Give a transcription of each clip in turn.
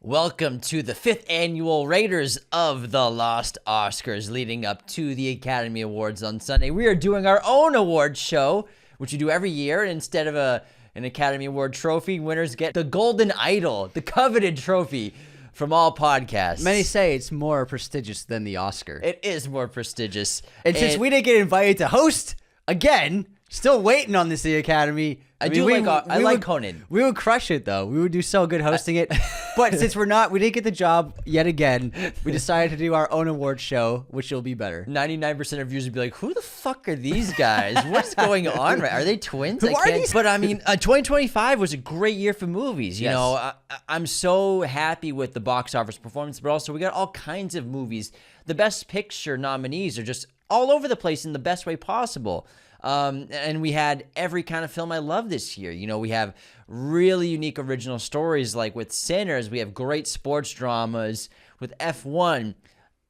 Welcome to the 5th annual Raiders of the Lost Oscars leading up to the Academy Awards on Sunday. We are doing our own awards show, which we do every year. Instead of an Academy Award trophy, winners get the Golden Idol, the coveted trophy from all podcasts. Many say it's more prestigious than the Oscar. It is more prestigious. And since we didn't get invited to host, again, still waiting on this, the Academy. I like Conan. We would crush it, though. We would do so good hosting it. But since we didn't get the job yet again, we decided to do our own award show, which will be better. 99% of viewers would be like, who the fuck are these guys? What's going on? Are they twins? Who are these? But I mean, 2025 was a great year for movies. You know, I'm so happy with the box office performance, but also we got all kinds of movies. The Best Picture nominees are just all over the place in the best way possible. And we had every kind of film I love this year. You know, we have really unique original stories like with Sinners. We have great sports dramas with F1.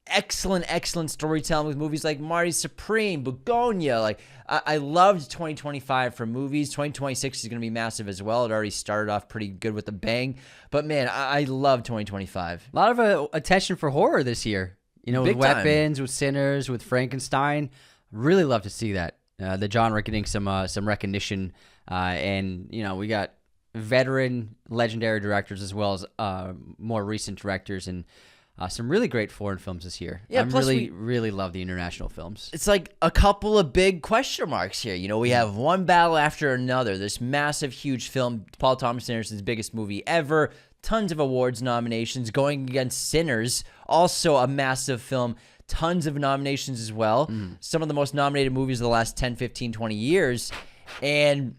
Excellent storytelling with movies like Marty Supreme, Begonia. Like, I loved 2025 for movies. 2026 is going to be massive as well. It already started off pretty good with a bang. But man, I love 2025. A lot of attention for horror this year. You know, with Weapons, with Sinners, with Frankenstein. Really love to see that. The genre getting some recognition, and you know, we got veteran, legendary directors as well as more recent directors, and some really great foreign films this year. Yeah, I really love the international films. It's like a couple of big question marks here. You know, we have one battle after another. This massive, huge film, Paul Thomas Anderson's biggest movie ever. Tons of awards nominations going against Sinners, also a massive film. Tons of nominations as well. Some of the most nominated movies of the last 10, 15, 20 years. And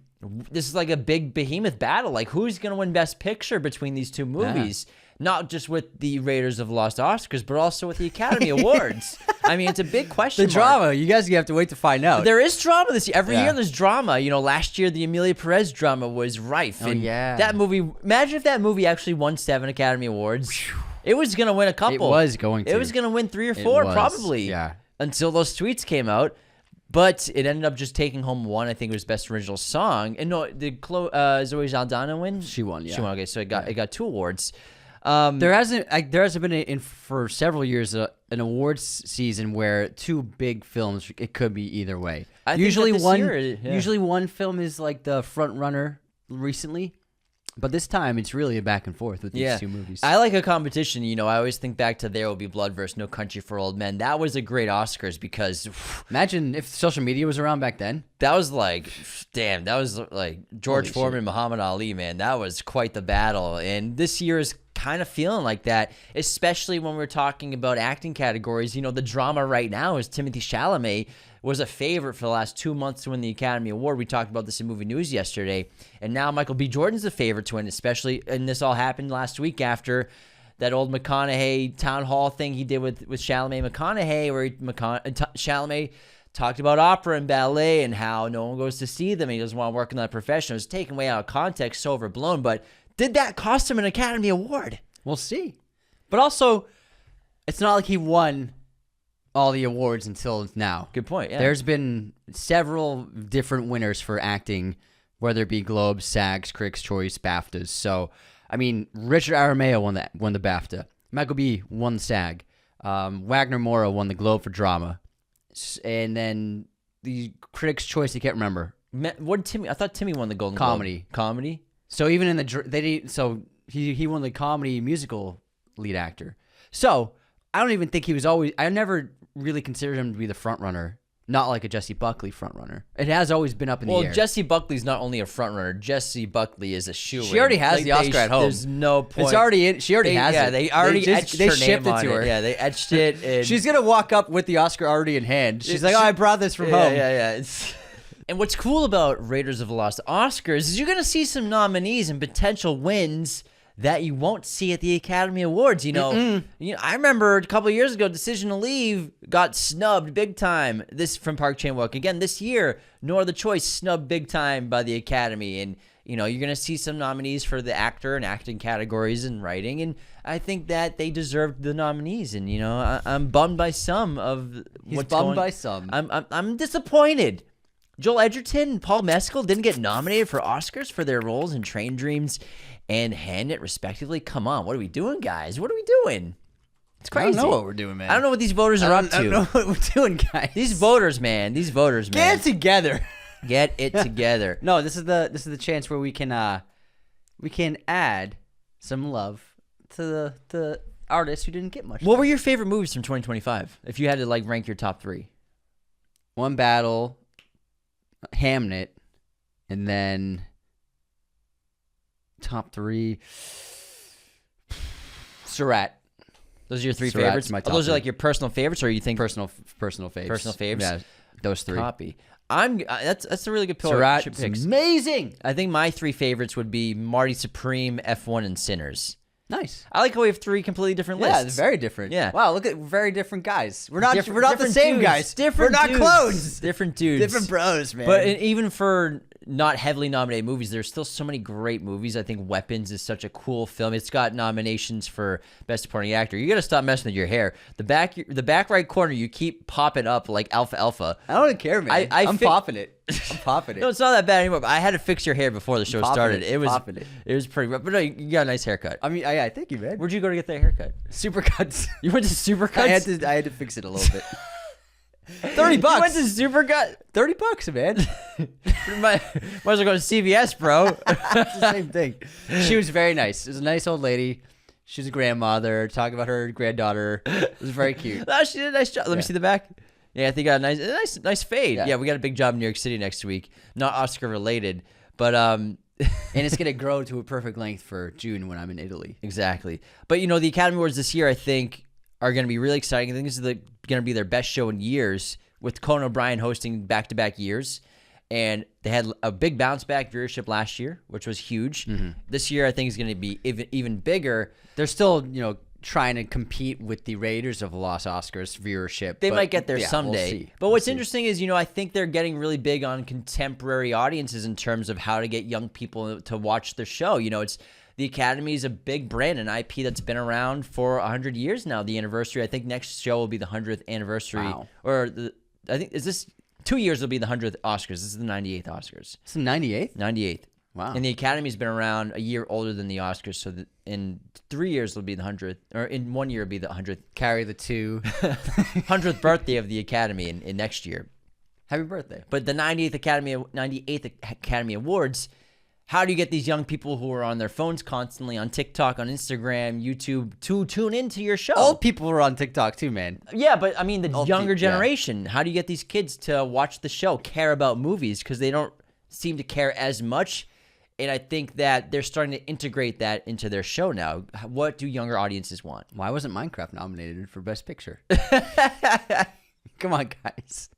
this is like a big behemoth battle. Like, who's going to win Best Picture between these two movies? Yeah. Not just with the Raiders of the Lost Oscars, but also with the Academy Awards. I mean, it's a big question mark. Drama. You guys have to wait to find out. There is drama this year. Every year there's drama. You know, last year the Emilia Perez drama was rife. Oh, yeah. That movie, imagine if that movie actually won 7 Academy Awards. It was going to win a couple. It was going to. It was going to win 3 or 4 probably. Yeah. Until those tweets came out. But it ended up just taking home 1. I think it was Best Original Song. And no, did Zoe Saldana win? She won, yeah. She won, okay. So it got 2 awards. There hasn't been for several years an awards season where 2 big films, it could be either way. Usually one film is like the front runner recently. But this time, it's really a back and forth with these 2 movies. I like a competition. You know, I always think back to There Will Be Blood versus No Country for Old Men. That was a great Oscars because... Imagine if social media was around back then. That was like, damn, that was like George Foreman, Muhammad Ali, man. That was quite the battle. And this year is kind of feeling like that, especially when we're talking about acting categories. You know, the drama right now is Timothee Chalamet was a favorite for the last 2 months to win the Academy Award. We talked about this in Movie News yesterday. And now Michael B. Jordan's a favorite to win, especially, and this all happened last week after that old McConaughey town hall thing he did with Chalamet and McConaughey, where Chalamet talked about opera and ballet and how no one goes to see them and he doesn't want to work in that profession. It was taken way out of context, so overblown, but did that cost him an Academy Award? We'll see. But also, it's not like he won all the awards until now. Good point, yeah. There's been several different winners for acting, whether it be Globes, SAGs, Critics' Choice, BAFTAs. So, I mean, Richard Aramayo won the BAFTA. Michael B. won the SAG. Wagner Moura won the Globe for drama. And then the Critics' Choice, I can't remember. I thought Timmy won the Golden Globe. Comedy. So even in he won the comedy musical lead actor. So I don't even think he was always. I never really considered him to be the front runner. Not like a Jessie Buckley front runner. It has always been up in the air. Well, Jessie Buckley's not only a front runner. Jessie Buckley is a shoe-in. She already has the Oscar at home. There's no point. It's already in. She already has it. Yeah, they already etched her name on it. Her. Yeah, they etched it. And she's gonna walk up with the Oscar already in hand. She's like, "Oh, I brought this from home." Yeah. And what's cool about Raiders of the Lost Oscars is you're going to see some nominees and potential wins that you won't see at the Academy Awards. You know, I remember a couple of years ago, Decision to Leave got snubbed big time. This from Park Chan-wook. Again, this year, No Other Choice snubbed big time by the Academy. And, you know, you're going to see some nominees for the actor and acting categories and writing. And I think that they deserved the nominees. And, you know, I'm bummed by some of what's going on. He's bummed by some. I'm disappointed. Joel Edgerton and Paul Mescal didn't get nominated for Oscars for their roles in Train Dreams and Hamnet, respectively. Come on, what are we doing, guys? What are we doing? It's crazy. I don't know what we're doing, man. I don't know what these voters are up to. I don't know what we're doing, guys. These voters, man. Get it together. Get it together. No, this is the chance where we can add some love to the artists who didn't get much. What were your favorite movies from 2025? If you had to like rank your top 3. One Battle, Hamnet, and then top 3, Surratt. Those are your 3 Surratt's favorites? my top Those are 3. like your personal favorites, or you think Personal faves. Personal faves? Yeah, those 3. Copy. That's a really good pick. Surratt's amazing. I think my 3 favorites would be Marty Supreme, F1, and Sinners. Nice. I like how we have 3 completely different Yeah, lists. they're very different. Yeah. Wow, look at very different guys. We're not the Different same dudes. guys. Different We're not dudes. clones. Different dudes. Different bros, man. But even for not heavily nominated movies, there's still so many great movies. I think Weapons is such a cool film. It's got nominations for Best Supporting Actor. You got to stop messing with your hair. The back right corner, you keep popping up like alfalfa. I don't care, man. I'm popping it. I'm popping it. No, it's not that bad anymore. But I had to fix your hair before the show started. It was popping it. It was pretty rough. But no, you got a nice haircut. I mean, yeah, thank you, man. Where'd you go to get that haircut? Supercuts. You went to Supercuts? I had to fix it a little bit. $30. You went to Supercut? $30, man. might as well go to CVS, bro. It's the same thing. She was very nice. It was a nice old lady. She was a grandmother, talking about her granddaughter. It was very cute. Oh, she did a nice job. Let me see the back. Yeah, I think got a nice fade. Yeah. Yeah, we got a big job in New York City next week. Not Oscar related, but and it's gonna grow to a perfect length for June when I'm in Italy. Exactly. But the Academy Awards this year, I think, are going to be really exciting. I think this is going to be their best show in years, with Conan O'Brien hosting back-to-back years. And they had a big bounce back viewership last year, which was huge. Mm-hmm. This year, I think, is going to be even bigger. They're still, trying to compete with the Raiders of Lost Oscars viewership. They might get there someday. We'll see. But what's interesting is, I think they're getting really big on contemporary audiences in terms of how to get young people to watch the show. The Academy is a big brand, an IP that's been around for 100 years now. The anniversary, I think next show will be the 100th anniversary. Wow. I think, is this 2 years will be the 100th Oscars. This is the 98th Oscars. It's the 98th? 98th. Wow. And the Academy's been around a year older than the Oscars, so in 3 years it'll be the 100th, or in 1 year it'll be the 100th. Carry the 2. 100th birthday of the Academy in next year. Happy birthday. But the 98th Academy Awards, how do you get these young people who are on their phones constantly, on TikTok, on Instagram, YouTube, to tune into your show? Old people are on TikTok too, man. Yeah, but I mean the younger yeah. generation. How do you get these kids to watch the show, care about movies? Because they don't seem to care as much. And I think that they're starting to integrate that into their show now. What do younger audiences want? Why wasn't Minecraft nominated for Best Picture? Come on, guys.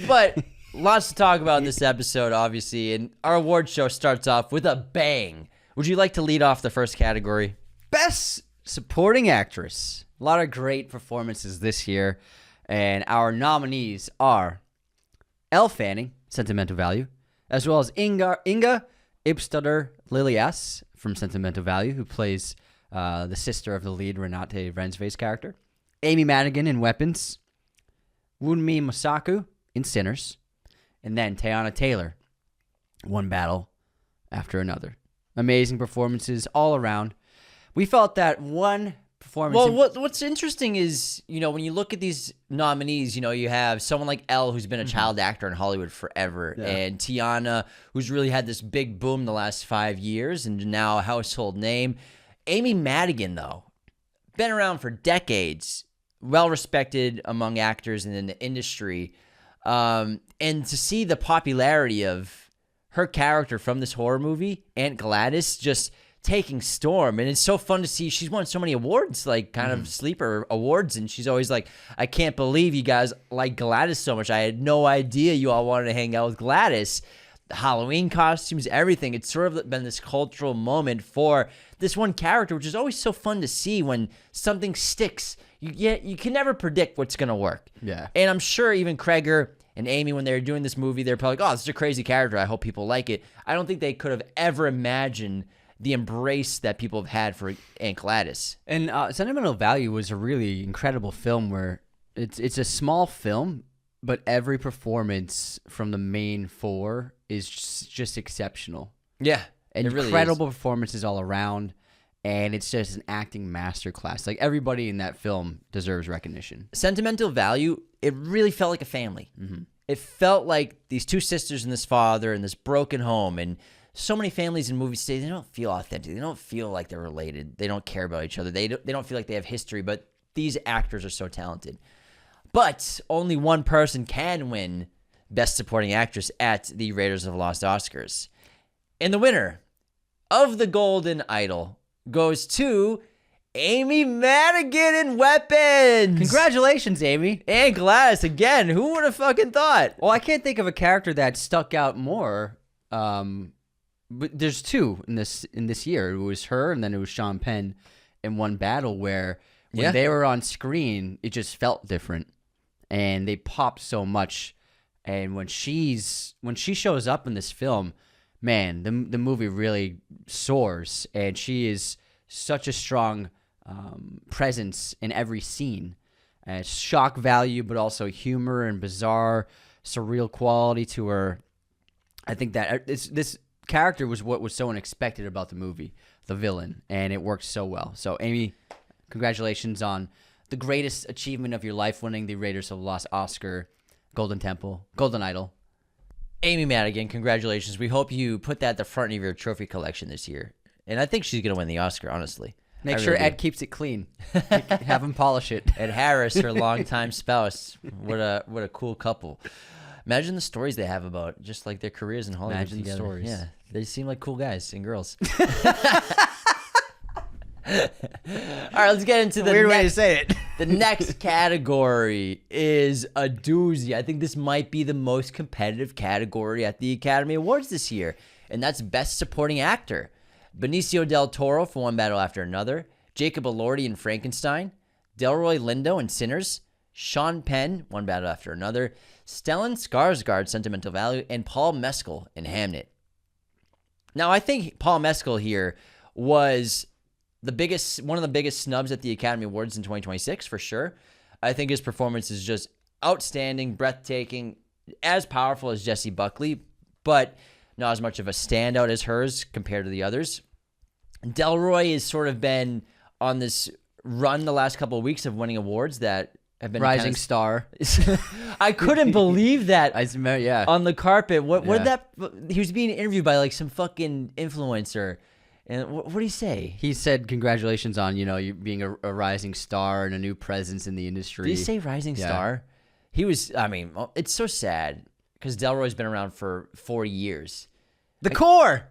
But lots to talk about in this episode, obviously. And our award show starts off with a bang. Would you like to lead off the first category? Best Supporting Actress. A lot of great performances this year. And our nominees are Elle Fanning, Sentimental Value, as well as Inga Ibstadter Lilias from Sentimental Value, who plays the sister of the lead Renate Rensvay's character. Amy Madigan in Weapons. Wunmi Mosaku in Sinners. And then Teyana Taylor, One Battle After Another. Amazing performances all around. We felt that one performance... Well, what's interesting is, when you look at these nominees, you have someone like Elle, who's been a child actor in Hollywood forever, and Tiana, who's really had this big boom the last 5 years and now a household name. Amy Madigan, though, been around for decades, well-respected among actors and in the industry, and to see the popularity of her character from this horror movie, Aunt Gladys, just taking storm. And it's so fun to see. She's won so many awards, like kind of sleeper awards, and she's always like, I can't believe you guys like Gladys so much. I had no idea you all wanted to hang out with Gladys. The Halloween costumes, everything. It's sort of been this cultural moment for this one character, which is always so fun to see when something sticks. You can never predict what's going to work. Yeah. And I'm sure even Kreger and Amy, when they were doing this movie, they're probably like, oh, this is a crazy character. I hope people like it. I don't think they could have ever imagined the embrace that people have had for Aunt Gladys. And Sentimental Value was a really incredible film where it's a small film, but every performance from the main four is just exceptional. Yeah. Incredible performances all around, and it's just an acting masterclass. Like, everybody in that film deserves recognition. Sentimental value, it really felt like a family. Mm-hmm. It felt like these two sisters and this father and this broken home. And so many families in movies today, they don't feel authentic. They don't feel like they're related. They don't care about each other. They don't feel like they have history. But these actors are so talented. But only one person can win Best Supporting Actress at the Raiders of the Lost Oscars. And the winner of the Golden Idol goes to Amy Madigan in Weapons. Congratulations, Amy. And Gladys, again, who would have fucking thought? Well, I can't think of a character that stuck out more. But there's two in this year. It was her, and then it was Sean Penn in one battle where when they were on screen, it just felt different. And they popped so much. And when she shows up in this film, man, the movie really soars. And she is such a strong presence in every scene. Shock value, but also humor and bizarre, surreal quality to her. I think that this character was what was so unexpected about the movie, the villain, and it worked so well. So, Amy, congratulations on the greatest achievement of your life, winning the Raiders of the Lost Oscar, Golden Idol. Amy Madigan, congratulations. We hope you put that at the front of your trophy collection this year. And I think she's going to win the Oscar, honestly. Make sure Ed keeps it clean. Have him polish it. Ed Harris, her longtime spouse. What a cool couple. Imagine the stories they have about just like their careers in Hollywood. Imagine the stories. Yeah, they seem like cool guys and girls. All right, let's get into the weird way to say it. The next category is a doozy. I think this might be the most competitive category at the Academy Awards this year, and that's Best Supporting Actor. Benicio del Toro for One Battle After Another, Jacob Elordi in Frankenstein, Delroy Lindo in Sinners, Sean Penn, One Battle After Another, Stellan Skarsgård, Sentimental Value, and Paul Mescal in Hamnet. Now, I think Paul Mescal here was one of the biggest snubs at the Academy Awards in 2026, for sure. I think his performance is just outstanding, breathtaking, as powerful as Jessie Buckley, but not as much of a standout as hers compared to the others. Delroy has sort of been on this run the last couple of weeks of winning awards that have been rising star. I couldn't believe that. Yeah. On the carpet. What did that? He was being interviewed by like some fucking influencer. And what did he say? He said, congratulations on, you being a rising star and a new presence in the industry. Did he say rising star? He was, it's so sad because Delroy's been around for 40 years. The Core!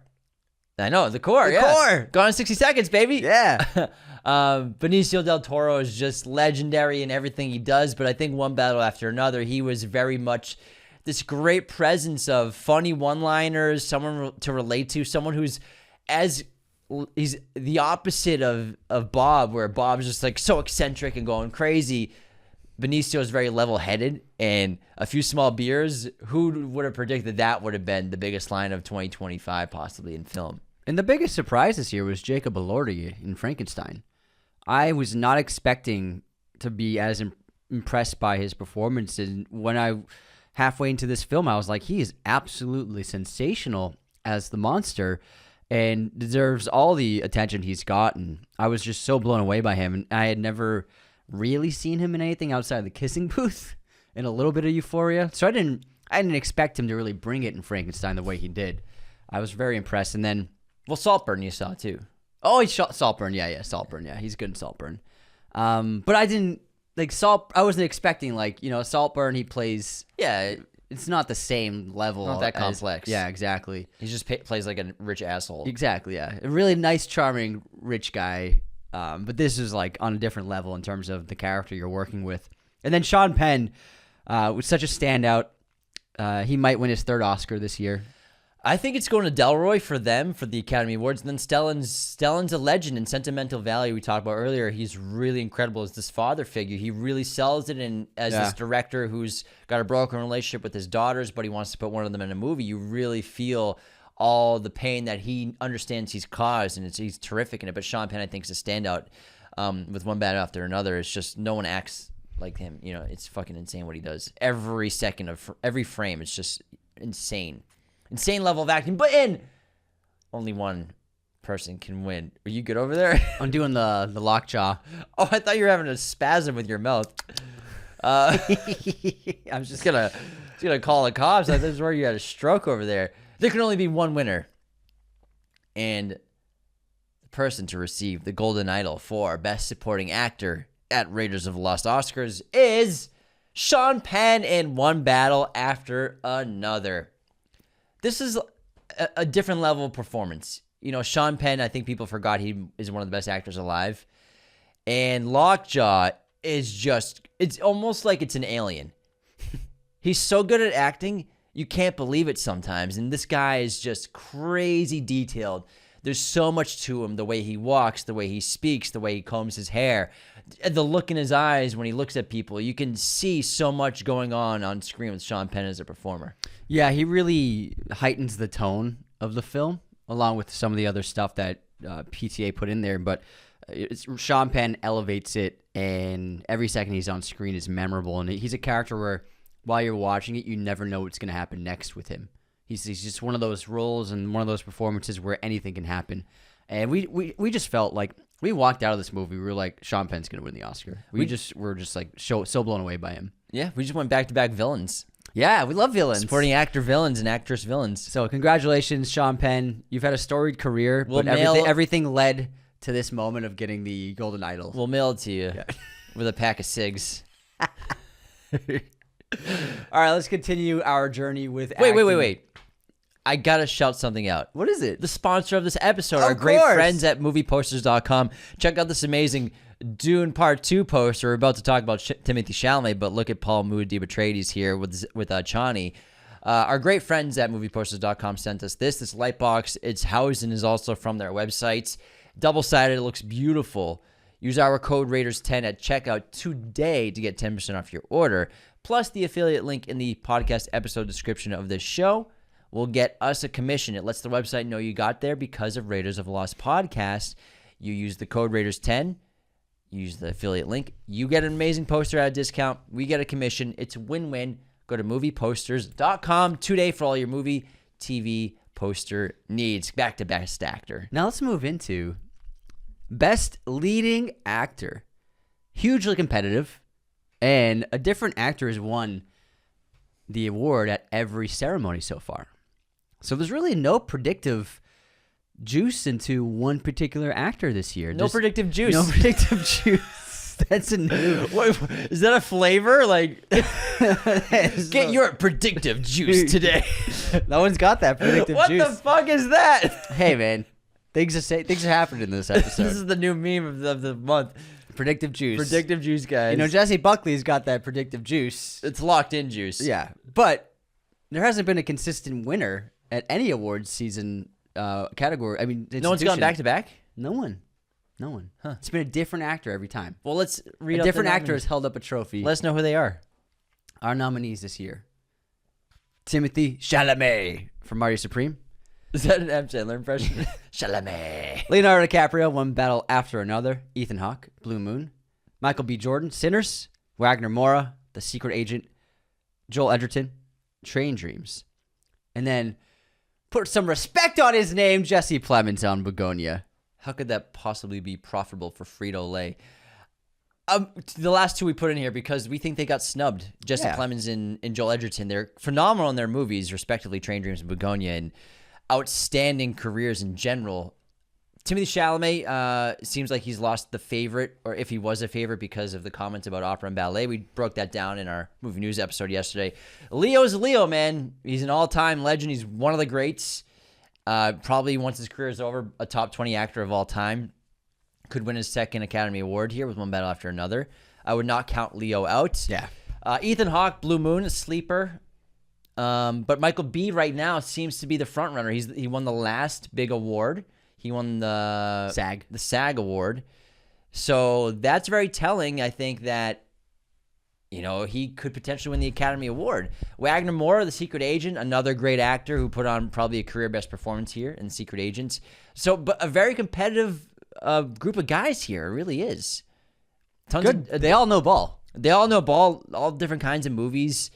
I know, the Core, The Core! Gone in 60 seconds, baby! Yeah. Benicio del Toro is just legendary in everything he does, but I think One Battle After Another, he was very much this great presence of funny one-liners, someone to relate to, someone who's he's the opposite of Bob, where Bob's just like so eccentric and going crazy. Benicio is very level-headed, and a few small beers. Who would have predicted that would have been the biggest line of 2025, possibly in film? And the biggest surprise this year was Jacob Elordi in Frankenstein. I was not expecting to be as impressed by his performance, and when I halfway into this film, I was like, he is absolutely sensational as the monster and deserves all the attention he's gotten. I was just so blown away by him, and I had never really seen him in anything outside the kissing booth and a little bit of Euphoria. So I didn't expect him to really bring it in Frankenstein the way he did. I was very impressed. And then, well, Saltburn you saw too. Oh, he shot Saltburn. Yeah, Saltburn. Yeah, he's good in Saltburn. But I didn't like I wasn't expecting Saltburn. He plays. Yeah, it's not the same level. Not that complex. Yeah, exactly. He just plays like a rich asshole. Exactly. Yeah, a really nice, charming, rich guy. But this is like on a different level in terms of the character you're working with. And then Sean Penn was such a standout. He might win his third Oscar this year. I think it's going to Delroy for them for the Academy Awards. And then Stellan's a legend in Sentimental Value we talked about earlier. He's really incredible as this father figure. He really sells it as this director who's got a broken relationship with his daughters, but he wants to put one of them in a movie. You really feel all the pain that he understands he's caused, and he's terrific in it. But Sean Penn, I think, is a standout with One Battle After Another. It's just no one acts like him. It's fucking insane what he does. Every second of every frame, it's just insane. Insane level of acting. But in only one person can win. Are you good over there? I'm doing the lockjaw. Oh, I thought you were having a spasm with your mouth. I was just gonna call the cops. I was worried you had a stroke over there. There can only be one winner, and the person to receive the Golden Idol for Best Supporting Actor at Raiders of the Lost Oscars is Sean Penn in One Battle After Another. This is a different level of performance. You know, Sean Penn, I think people forgot he is one of the best actors alive. And Lockjaw is just, it's almost like it's an alien. He's so good at acting, you can't believe it sometimes. And this guy is just crazy detailed. There's so much to him, the way he walks, the way he speaks, the way he combs his hair, the look in his eyes when he looks at people. You can see so much going on screen with Sean Penn as a performer. Yeah, he really heightens the tone of the film, along with some of the other stuff that PTA put in there. But Sean Penn elevates it, and every second he's on screen is memorable. And he's a character where, while you're watching it, you never know what's going to happen next with him. He's just one of those roles and one of those performances where anything can happen. And we just felt like we walked out of this movie, we were like, Sean Penn's going to win the Oscar. We're just like so blown away by him. Yeah, we just went back-to-back villains. Yeah, we love villains. Supporting actor villains and actress villains. So congratulations, Sean Penn. You've had a storied career, but everything led to this moment of getting the Golden Idol. We'll mail it to you with a pack of cigs. All right, let's continue our journey with Wait. I got to shout something out. What is it? The sponsor of this episode, our great friends at movieposters.com. Check out this amazing Dune Part 2 poster. We're about to talk about Timothee Chalamet, but look at Paul Atreides here with Chani. Our great friends at movieposters.com sent us this light box. It's housed and is also from their websites. Double-sided, it looks beautiful. Use our code Raiders10 at checkout today to get 10% off your order. Plus, the affiliate link in the podcast episode description of this show will get us a commission. It lets the website know you got there because of Raiders of the Lost podcast. You use the code Raiders10, use the affiliate link. You get an amazing poster at a discount. We get a commission. It's a win-win. Go to movieposters.com today for all your movie, TV, poster needs. Back to Best Actor. Now let's move into Best Leading Actor. Hugely competitive. And a different actor has won the award at every ceremony so far. So there's really no predictive juice into one particular actor this year. No predictive juice. No predictive juice. That's a new. What, is that a flavor? Like, get your predictive juice today. No one's got that predictive juice. What the fuck is that? Hey, man. Things are happening in this episode. This is the new meme of the month. Predictive juice. Predictive juice, guys. You know, Jessie Buckley's got that predictive juice. It's locked in juice. Yeah. But there hasn't been a consistent winner at any awards season category. I mean, no one's gone back-to-back? No one. Huh. It's been a different actor every time. Well, let's read a different actor has held up a trophy. Let us know who they are. Our nominees this year. Timothee Chalamet from Marty Supreme. Is that an M. Chandler impression? Chalamet. Leonardo DiCaprio, One Battle After Another. Ethan Hawke, Blue Moon. Michael B. Jordan, Sinners. Wagner Moura, The Secret Agent. Joel Edgerton, Train Dreams. And then, put some respect on his name, Jesse Plemons on Begonia. How could that possibly be profitable for Frito-Lay? The last two we put in here because we think they got snubbed. Jesse Plemons and Joel Edgerton. They're phenomenal in their movies, respectively, Train Dreams and Begonia, and outstanding careers in general. Timothee Chalamet seems like he's lost the favorite, or if he was a favorite, because of the comments about opera and ballet. We broke that down in our movie news episode yesterday. Leo's Leo, man. He's an all-time legend. He's one of the greats. Probably once his career is over, a top 20 actor of all time. Could win his second Academy Award here with One Battle After Another. I would not count Leo out. Yeah. Ethan Hawke, Blue Moon, a sleeper. But Michael B. right now seems to be the front runner. He won the last big award. He won the SAG award. So that's very telling. I think that, you know, he could potentially win the Academy Award. Wagner Moura, The Secret Agent, another great actor who put on probably a career best performance here in Secret Agents. So, but a very competitive group of guys here. It really is. They all know ball. They all know ball, all different kinds of movies.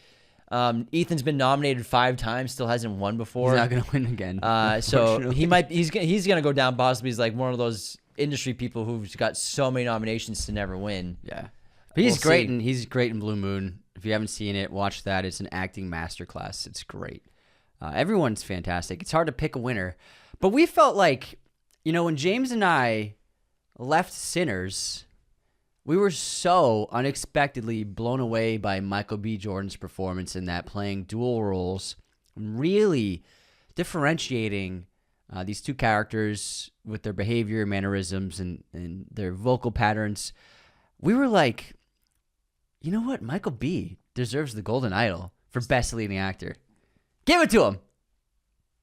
Ethan's been nominated 5 times, still hasn't won before. He's not gonna win again. So he's gonna go down possibly as like one of those industry people who's got so many nominations to never win. Yeah, but he's great, and he's great in Blue Moon. If you haven't seen it, watch that. It's an acting masterclass. It's great. Everyone's fantastic. It's hard to pick a winner, but we felt like, when James and I left Sinners, we were so unexpectedly blown away by Michael B. Jordan's performance in that, playing dual roles, really differentiating these two characters with their behavior, mannerisms, and their vocal patterns. We were like, you know what? Michael B. deserves the Golden Idol for Best Leading Actor. Give it to him.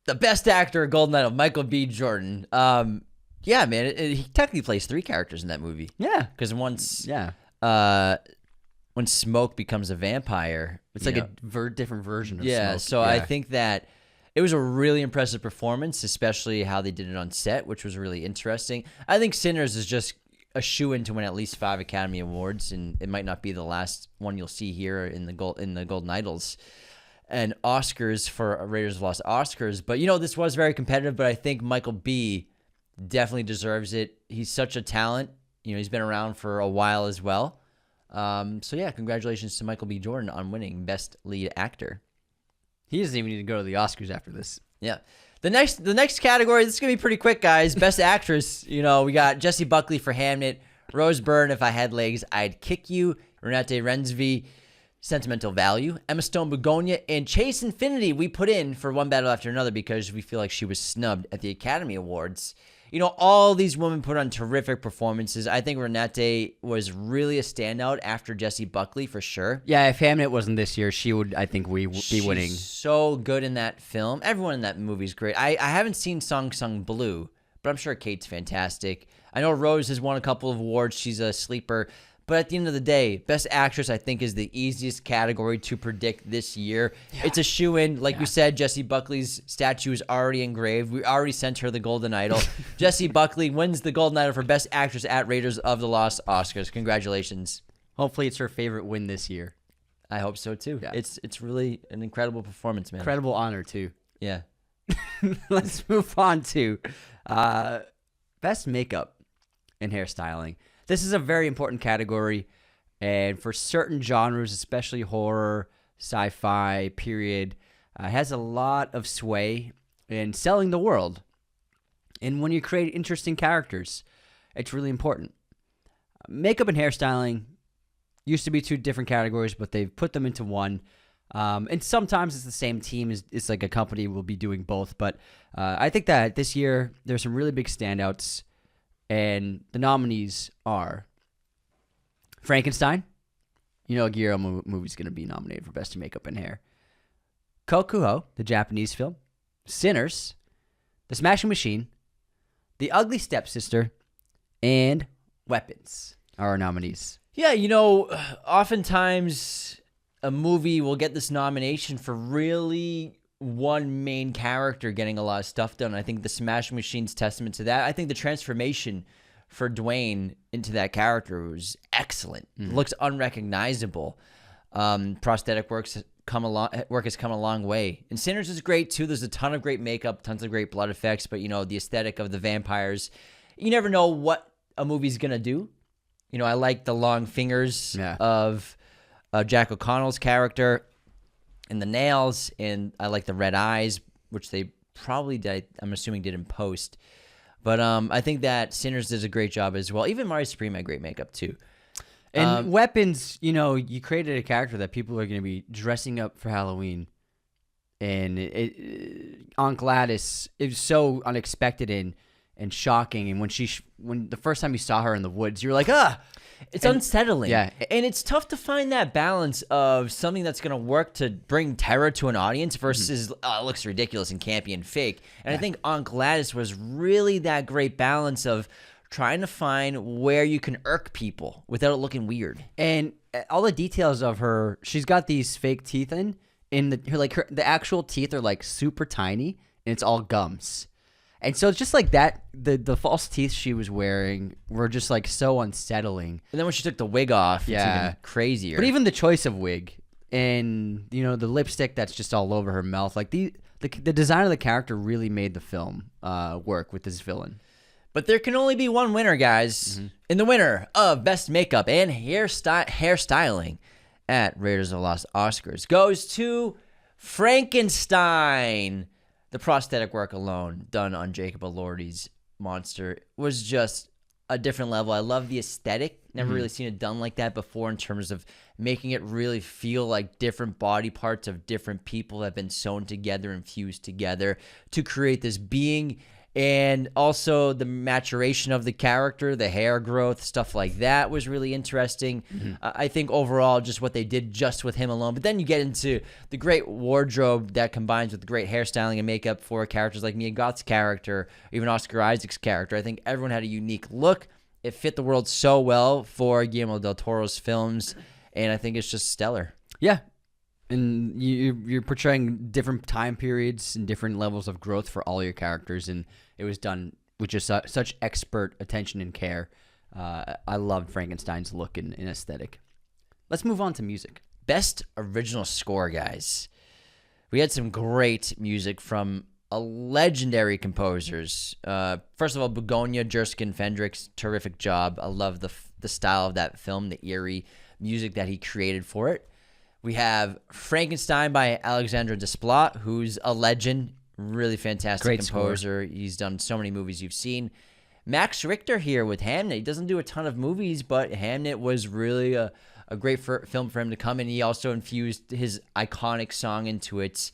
The Best Actor, Golden Idol, Michael B. Jordan. Yeah, man, he technically plays 3 characters in that movie. Yeah, because when Smoke becomes a vampire, it's like a different version of Smoke. Yeah, so I think that it was a really impressive performance, especially how they did it on set, which was really interesting. I think Sinners is just a shoo-in to win at least 5 Academy Awards, and it might not be the last one you'll see here in the Golden Idols and Oscars for Raiders of the Lost Oscars. But this was very competitive. But I think Michael B. definitely deserves it. He's such a talent. He's been around for a while as well. So yeah, congratulations to Michael B. Jordan on winning Best Lead Actor. He doesn't even need to go to the Oscars after this. Yeah. The next category, this is going to be pretty quick, guys. Best Actress. We got Jessie Buckley for Hamnet, Rose Byrne, If I Had Legs, I'd Kick You, Renate Rensby, Sentimental Value, Emma Stone, Begonia, and Chase Infinity we put in for One Battle After Another because we feel like she was snubbed at the Academy Awards. All these women put on terrific performances. I think Renate was really a standout after Jessie Buckley for sure. Yeah, if Hamnet wasn't this year, she would, I think, be winning. She's so good in that film. Everyone in that movie is great. I haven't seen Song Sung Blue, but I'm sure Kate's fantastic. I know Rose has won a couple of awards. She's a sleeper. But at the end of the day, Best Actress, I think, is the easiest category to predict this year. Yeah. It's a shoo-in. Like we said, Jessie Buckley's statue is already engraved. We already sent her the Golden Idol. Jessie Buckley wins the Golden Idol for Best Actress at Raiders of the Lost Oscars. Congratulations. Hopefully it's her favorite win this year. I hope so, too. Yeah. It's really an incredible performance, man. Incredible honor, too. Yeah. Let's move on to Best Makeup and Hairstyling. This is a very important category, and for certain genres, especially horror, sci-fi, period, has a lot of sway in selling the world. And when you create interesting characters, it's really important. Makeup and hairstyling used to be 2 different categories, but they've put them into one. And sometimes it's the same team. It's like a company will be doing both. But I think that this year there's some really big standouts. And the nominees are Frankenstein. A Guillermo movie's going to be nominated for Best Makeup and Hair. Kokuho, the Japanese film. Sinners. The Smashing Machine. The Ugly Stepsister. And Weapons are our nominees. Yeah, oftentimes a movie will get this nomination for really one main character getting a lot of stuff done. I think The Smashing Machine's testament to that. I think the transformation for Dwayne into that character was excellent. Looks unrecognizable. Prosthetic work has come a long way. And Sinners is great too. There's a ton of great makeup, tons of great blood effects, but the aesthetic of the vampires, you never know what a movie's gonna do. I like the long fingers of Jack O'Connell's character. And the nails, and I like the red eyes, which they probably did, I'm assuming did in post. But I think that Sinners does a great job as well. Even Marty Supreme had great makeup too. And Weapons, you created a character that people are going to be dressing up for Halloween. And Aunt Gladys, it was so unexpected and shocking. And when the first time you saw her in the woods, you were like, it's unsettling. Yeah. And it's tough to find that balance of something that's going to work to bring terror to an audience versus it looks ridiculous and campy and fake. And I think Aunt Gladys was really that great balance of trying to find where you can irk people without it looking weird. And all the details of her, she's got these fake teeth the actual teeth are like super tiny and it's all gums. And so it's just like that, the false teeth she was wearing were just like so unsettling. And then when she took the wig off, it's even crazier. But even the choice of wig, and the lipstick that's just all over her mouth. Like the design of the character really made the film work with this villain. But there can only be one winner, guys. And the winner of Best Makeup and Hairstyling at Raiders of the Lost Oscars goes to Frankenstein. The prosthetic work alone done on Jacob Elordi's monster was just a different level. I love the aesthetic. Never really seen it done like that before in terms of making it really feel like different body parts of different people have been sewn together and fused together to create this being. And also the maturation of the character, the hair growth, stuff like that was really interesting. I think overall just what they did just with him alone. But then you get into the great wardrobe that combines with great hairstyling and makeup for characters like Mia Goth's character, even Oscar Isaac's character. I think everyone had a unique look. It fit the world so well for Guillermo del Toro's films, and I think it's just stellar. Yeah. And you're portraying different time periods and different levels of growth for all your characters, and it was done with just such expert attention and care. I loved Frankenstein's look and aesthetic. Let's move on to music. Best original score, guys. We had some great music from legendary composers. First of all, Begonia, Jerskin, Fendrix, terrific job. I love the style of that film, the eerie music that he created for it. We have Frankenstein by Alexandre Desplat, who's a legend, really fantastic Great composer. Score. He's done so many movies you've seen. Max Richter here with Hamnet. He doesn't do a ton of movies, but Hamnet was really a great film for him to come in. He also infused his iconic song into it.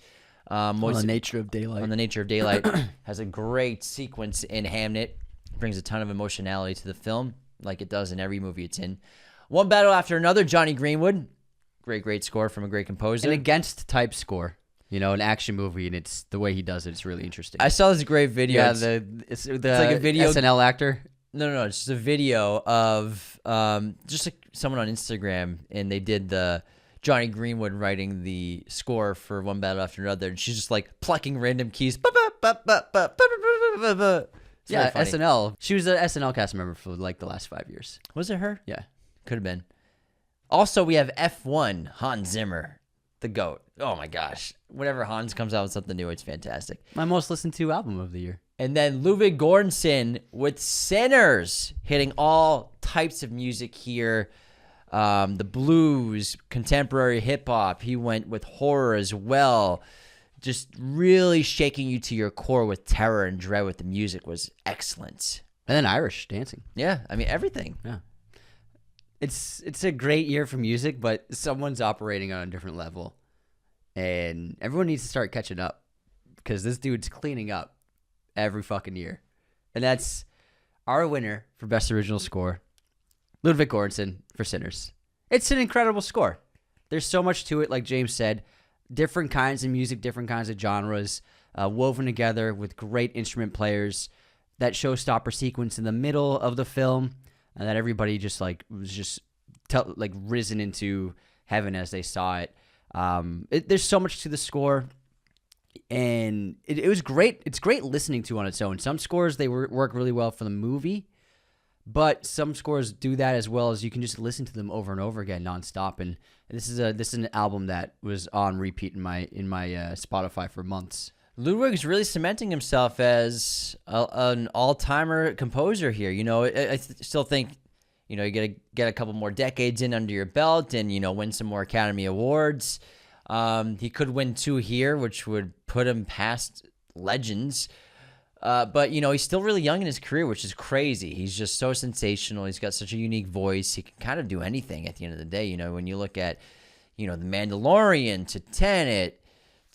On the Nature of Daylight. On the Nature of Daylight. Has a great sequence in Hamnet. Brings a ton of emotionality to the film, like it does in every movie it's in. One Battle After Another, Johnny Greenwood. Great score from a great composer. An against type score, an action movie, and it's the way he does it. It's really interesting. I saw this great video. Yeah, it's like a video SNL actor. No, it's just a video of just someone on Instagram, and they did the Johnny Greenwood writing the score for One Battle After Another, and she's just like plucking random keys. Yeah, SNL. She was an SNL cast member for like the last 5 years. Was it her? Yeah, could have been. Also, we have F1, Hans Zimmer, the GOAT. Oh my gosh. Whenever Hans comes out with something new, it's fantastic. My most listened to album of the year. And then Ludwig Gorranson with Sinners, hitting all types of music here. The blues, contemporary hip-hop. He went with horror as well. Just really shaking you to your core with terror and dread with the music was excellent. And then Irish dancing. Yeah, I mean, everything. Yeah. It's a great year for music, but someone's operating on a different level. And everyone needs to start catching up because this dude's cleaning up every fucking year. And that's our winner for Best Original Score, Ludwig Gorranson for Sinners. It's an incredible score. There's so much to it, like James said. Different kinds of music, different kinds of genres, woven together with great instrument players. That showstopper sequence in the middle of the film. And that everybody just was risen into heaven as they saw it. There's so much to the score, and it was great. It's great listening to on its own. Some scores they work really well for the movie, but some scores do that as well as you can just listen to them over and over again nonstop. And this is an album that was on repeat in my Spotify for months. Ludwig's really cementing himself as an all-timer composer here. I still think, you got to get a couple more decades in under your belt and, win some more Academy Awards. He could win 2 here, which would put him past legends. But, he's still really young in his career, which is crazy. He's just so sensational. He's got such a unique voice. He can kind of do anything at the end of the day. When you look at, The Mandalorian to Tenet,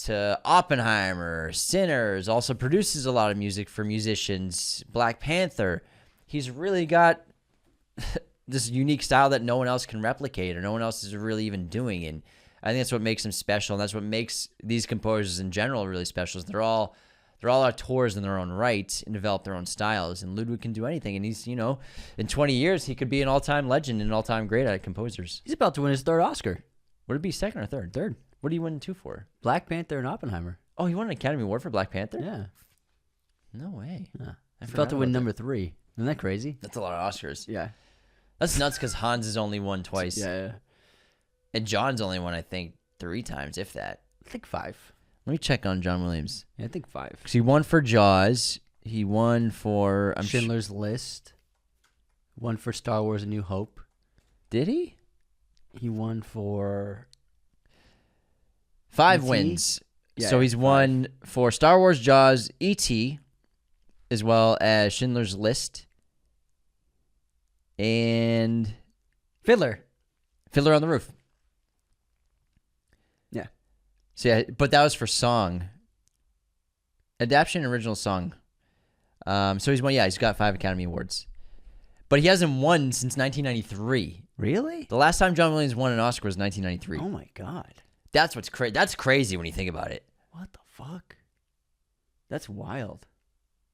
to Oppenheimer, Sinners, also produces a lot of music for musicians, Black Panther. He's really got this unique style that no one else can replicate or no one else is really even doing. And I think that's what makes him special, and that's what makes these composers in general really special. Is they're all auteurs in their own right and develop their own styles. And Ludwig can do anything. And he's, in 20 years, he could be an all-time legend and an all-time great at composers. He's about to win his 3rd Oscar. Would it be 2nd or 3rd? 3rd. What do you win 2 for? Black Panther and Oppenheimer. Oh, he won an Academy Award for Black Panther? Yeah. No way. Yeah. He's about to win number 3. Isn't that crazy? That's a lot of Oscars. Yeah. That's nuts because Hans has only won twice. Yeah. And John's only won, I think, 3 times, if that. I think 5. Let me check on John Williams. Yeah, I think 5. Because he won for Jaws. He won for Schindler's List. Won for Star Wars: A New Hope. Did he? He won for 5 E.T.? wins. Yeah, So he's 5. won for Star Wars, Jaws, E.T., as well as Schindler's List, and Fiddler. Fiddler on the Roof. Yeah. So yeah, but that was for song. Adaptation and original song. So he's won. Yeah, he's got 5 Academy Awards, but he hasn't won since 1993. Really? The last time John Williams won an Oscar was 1993. Oh my God. That's what's crazy. That's crazy when you think about it. What the fuck? That's wild.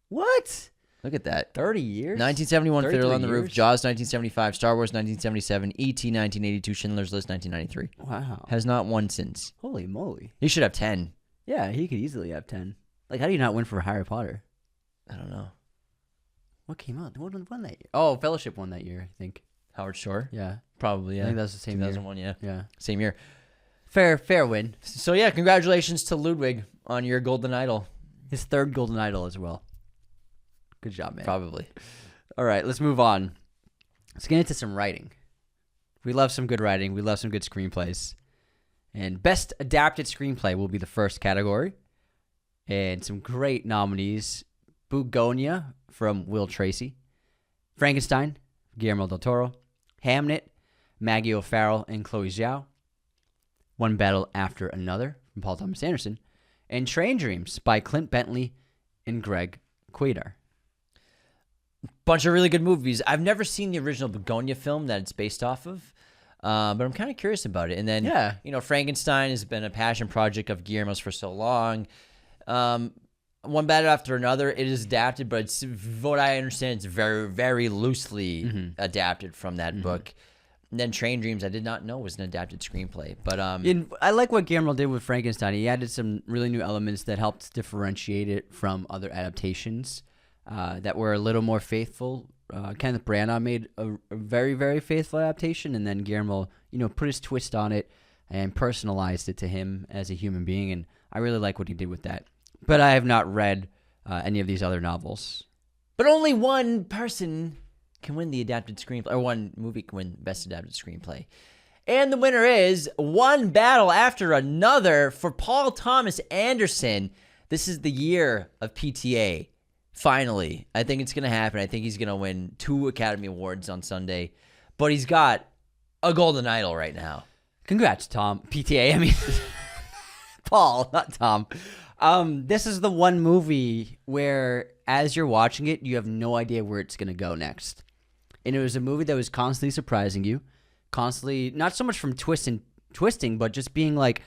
What? Look at that. 30 years? 1971, Fiddler on the 33 Roof. years? Jaws, 1975. Star Wars, 1977. E.T., 1982. Schindler's List, 1993. Wow. Has not won since. Holy moly. He should have 10. Yeah, he could easily have 10. Like, how do you not win for Harry Potter? I don't know. What came out? What won that year? Oh, Fellowship won that year, I think. Howard Shore? Yeah. Probably, yeah. I think that was the same year. 2001, yeah. Yeah. Same year. Fair win. So, yeah, congratulations to Ludwig on your Golden Idol. His 3rd Golden Idol as well. Good job, man. Probably. All right, let's move on. Let's get into some writing. We love some good writing. We love some good screenplays. And Best Adapted Screenplay will be the first category. And some great nominees. Bugonia from Will Tracy. Frankenstein, Guillermo del Toro. Hamnet, Maggie O'Farrell and Chloe Zhao. One Battle After Another from Paul Thomas Anderson. And Train Dreams by Clint Bentley and Greg Quaidar. Bunch of really good movies. I've never seen the original Begonia film that it's based off of, but I'm kind of curious about it. And then, Yeah. you know, Frankenstein has been a passion project of Guillermo's for so long. One Battle After Another, it is adapted, but it's, what I understand, it's very, very loosely adapted from that book. And then Train Dreams, I did not know was an adapted screenplay. But I like what Guillermo did with Frankenstein. He added some really new elements that helped differentiate it from other adaptations that were a little more faithful. Kenneth Branagh made a very, very faithful adaptation, and then Guillermo, put his twist on it and personalized it to him as a human being. And I really like what he did with that. But I have not read any of these other novels. But only one person can win the adapted screenplay, or one movie can win Best Adapted Screenplay. And the winner is One Battle After Another for Paul Thomas Anderson. This is the year of PTA. Finally. I think it's going to happen. I think he's going to win 2 Academy Awards on Sunday. But he's got a Golden Idol right now. Congrats, Tom. PTA, I mean, Paul, not Tom. This is the one movie where, as you're watching it, you have no idea where it's going to go next. And it was a movie that was constantly surprising you. Constantly, not so much from twisting, but just being like,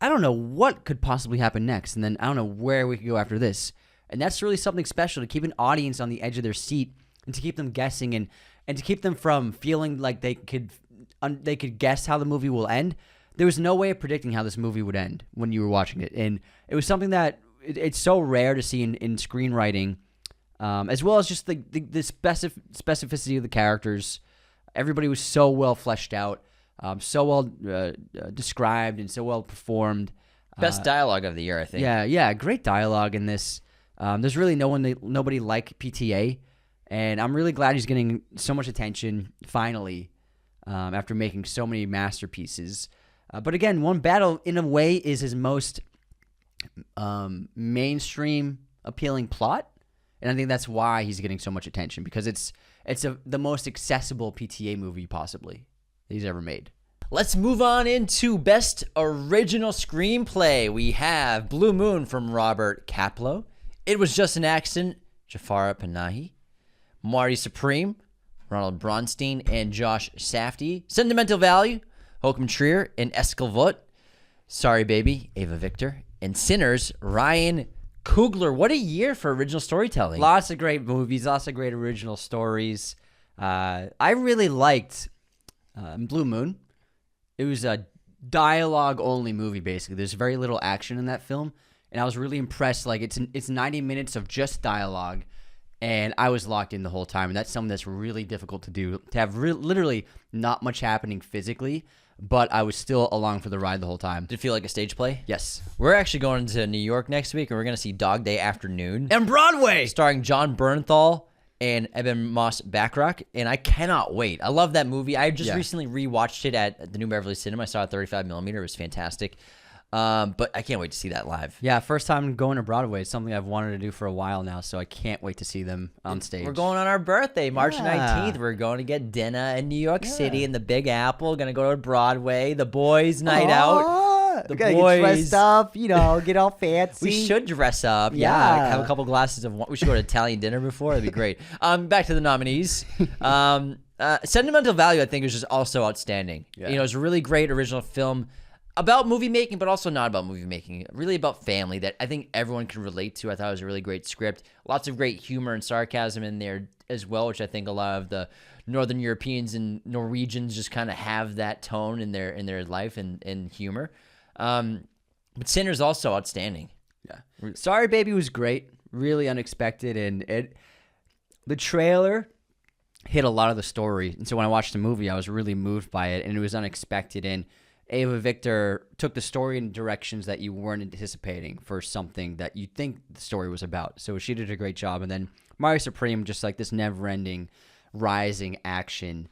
I don't know what could possibly happen next. And then I don't know where we could go after this. And that's really something special, to keep an audience on the edge of their seat and to keep them guessing and to keep them from feeling like they could guess how the movie will end. There was no way of predicting how this movie would end when you were watching it. And it was something that it's so rare to see in screenwriting, as well as just the specificity of the characters. Everybody was so well fleshed out, so well described, and so well performed. Best dialogue of the year, I think. Yeah, great dialogue in this. There's really nobody like PTA, and I'm really glad he's getting so much attention finally, after making so many masterpieces. But again, One Battle, in a way, is his most mainstream appealing plot, and I think that's why he's getting so much attention, because it's the most accessible PTA movie possibly that he's ever made. Let's move on into Best Original Screenplay. We have Blue Moon from Robert Kaplow. It Was Just an Accident, Jafar Panahi. Marty Supreme, Ronald Bronstein and Josh Safdie. Sentimental Value, Håkon Trier and Eskil Vogt. Sorry Baby, Ava Victor. And Sinners, Ryan Coogler. What a year for original storytelling. Lots of great movies, lots of great original stories. I really liked Blue Moon. It was a dialogue-only movie, basically. There's very little action in that film, and I was really impressed. Like, it's 90 minutes of just dialogue, and I was locked in the whole time, and that's something that's really difficult to do, to have literally not much happening physically, but I was still along for the ride the whole time. Did it feel like a stage play? Yes. We're actually going to New York next week, and we're going to see Dog Day Afternoon. And Broadway! Starring John Bernthal and Eben Moss Backrack, and I cannot wait. I love that movie. I just recently rewatched it at the New Beverly Cinema. I saw it 35mm. It was fantastic. But I can't wait to see that live. Yeah, first time going to Broadway. It's something I've wanted to do for a while now, so I can't wait to see them on stage. We're going on our birthday, March 19th. We're going to get dinner in New York City in the Big Apple. Going to go to Broadway, the boys' night out. The boys boys get dressed up, get all fancy. We should dress up. Yeah, have a couple glasses of wine. We should go to Italian dinner before. That'd be great. Back to the nominees. Sentimental Value, I think, is just also outstanding. Yeah. It's a really great original film about movie making, but also not about movie making. Really about family that I think everyone can relate to. I thought it was a really great script. Lots of great humor and sarcasm in there as well, which I think a lot of the Northern Europeans and Norwegians just kind of have that tone in their life and humor. But Sinner's also outstanding. Yeah. Sorry Baby was great. Really unexpected. And the trailer hit a lot of the story. And so when I watched the movie, I was really moved by it. And it was unexpected. And Ava Victor took the story in directions that you weren't anticipating for something that you think the story was about. So she did a great job. And then Marty Supreme, just like this never-ending, rising action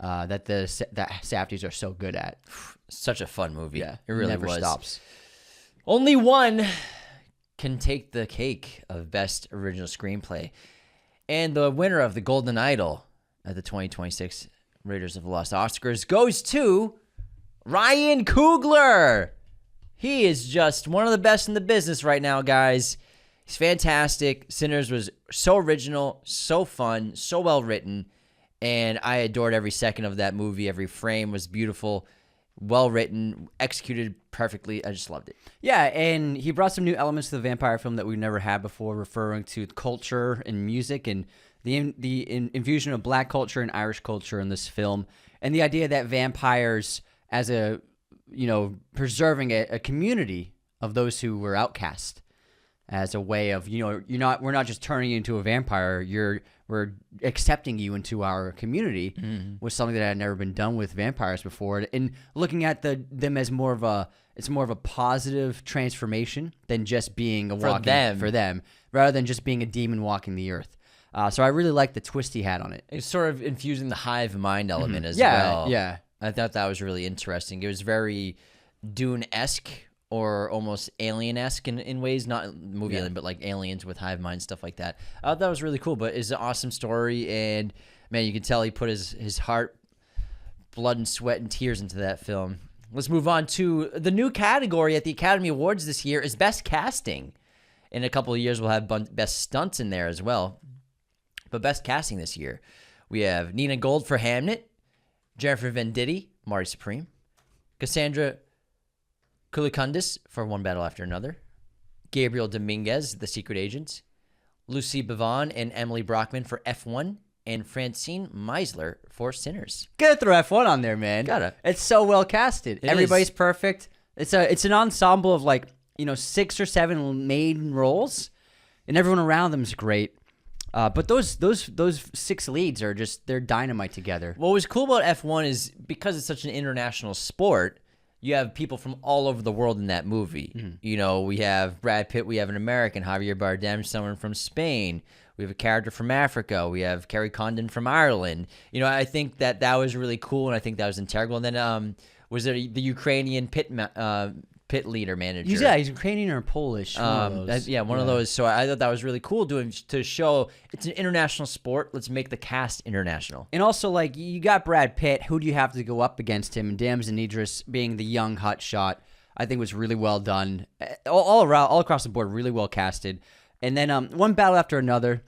that Safdies are so good at. Such a fun movie. Yeah, it really never was. Stops. Only one can take the cake of Best Original Screenplay. And the winner of the Golden Idol at the 2026 Raiders of the Lost Oscars goes to Ryan Coogler. He is just one of the best in the business right now, guys. He's fantastic. Sinners was so original, so fun, so well written, and I adored every second of that movie. Every frame was beautiful, well written, executed perfectly. I just loved it. Yeah, and he brought some new elements to the vampire film that we've never had before, referring to culture and music and the infusion of black culture and Irish culture in this film, and the idea that vampires, as a, preserving a community of those who were outcast, as a way of, we're not just turning you into a vampire, we're accepting you into our community, was something that had never been done with vampires before, and looking at them as more of a positive transformation than just being a walking for them, rather than just being a demon walking the earth. So I really like the twist he had on it. It's sort of infusing the hive mind element as well. Yeah. I thought that was really interesting. It was very Dune-esque or almost Alien-esque in ways, not movie Alien, but like aliens with hive mind, stuff like that. I thought that was really cool, but it's an awesome story, and man, you can tell he put his heart, blood and sweat and tears into that film. Let's move on to the new category at the Academy Awards this year is Best Casting. In a couple of years, we'll have Best Stunts in there as well. But Best Casting this year, we have Nina Gold for Hamnet, Jennifer Venditti, Marty Supreme, Cassandra Koulakundis for One Battle After Another, Gabriel Dominguez, The Secret Agent, Lucy Bavon and Emily Brockman for F1, and Francine Meisler for Sinners. Gotta throw F1 on there, man. Gotta. It's so well casted. Everybody's perfect. It's an ensemble of 6 or 7 main roles, and everyone around them is great. But those 6 leads are they're dynamite together. What was cool about F1 is because it's such an international sport, you have people from all over the world in that movie. Mm-hmm. We have Brad Pitt, we have an American, Javier Bardem, someone from Spain. We have a character from Africa. We have Kerry Condon from Ireland. I think that was really cool, and I think that was integral. And then was there the Ukrainian pit leader manager? He's Ukrainian or Polish. One of those. So I thought that was really cool to show it's an international sport. Let's make the cast international. And also, you got Brad Pitt. Who do you have to go up against him? And Damson Idris being the young hot shot, I think was really well done. All around, all across the board, really well casted. And then One Battle After Another.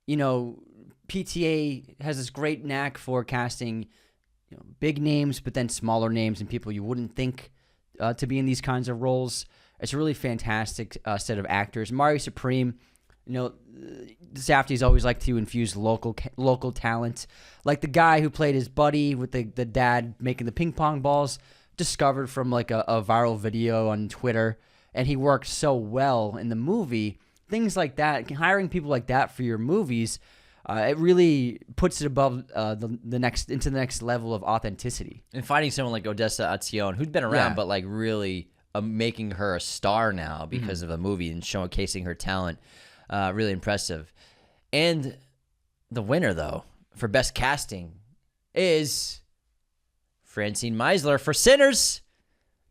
PTA has this great knack for casting big names, but then smaller names and people you wouldn't think to be in these kinds of roles. It's a really fantastic set of actors. Marty Supreme, the Safdies always like to infuse local talent. Like the guy who played his buddy with the dad making the ping pong balls, discovered from a viral video on Twitter, and he worked so well in the movie. Things like that, hiring people like that for your movies, it really puts it above the next level of authenticity. And finding someone like Odessa Azione, who'd been around, but like really making her a star now because of a movie and showcasing her talent, really impressive. And the winner, though, for best casting is Francine Meisler for Sinners.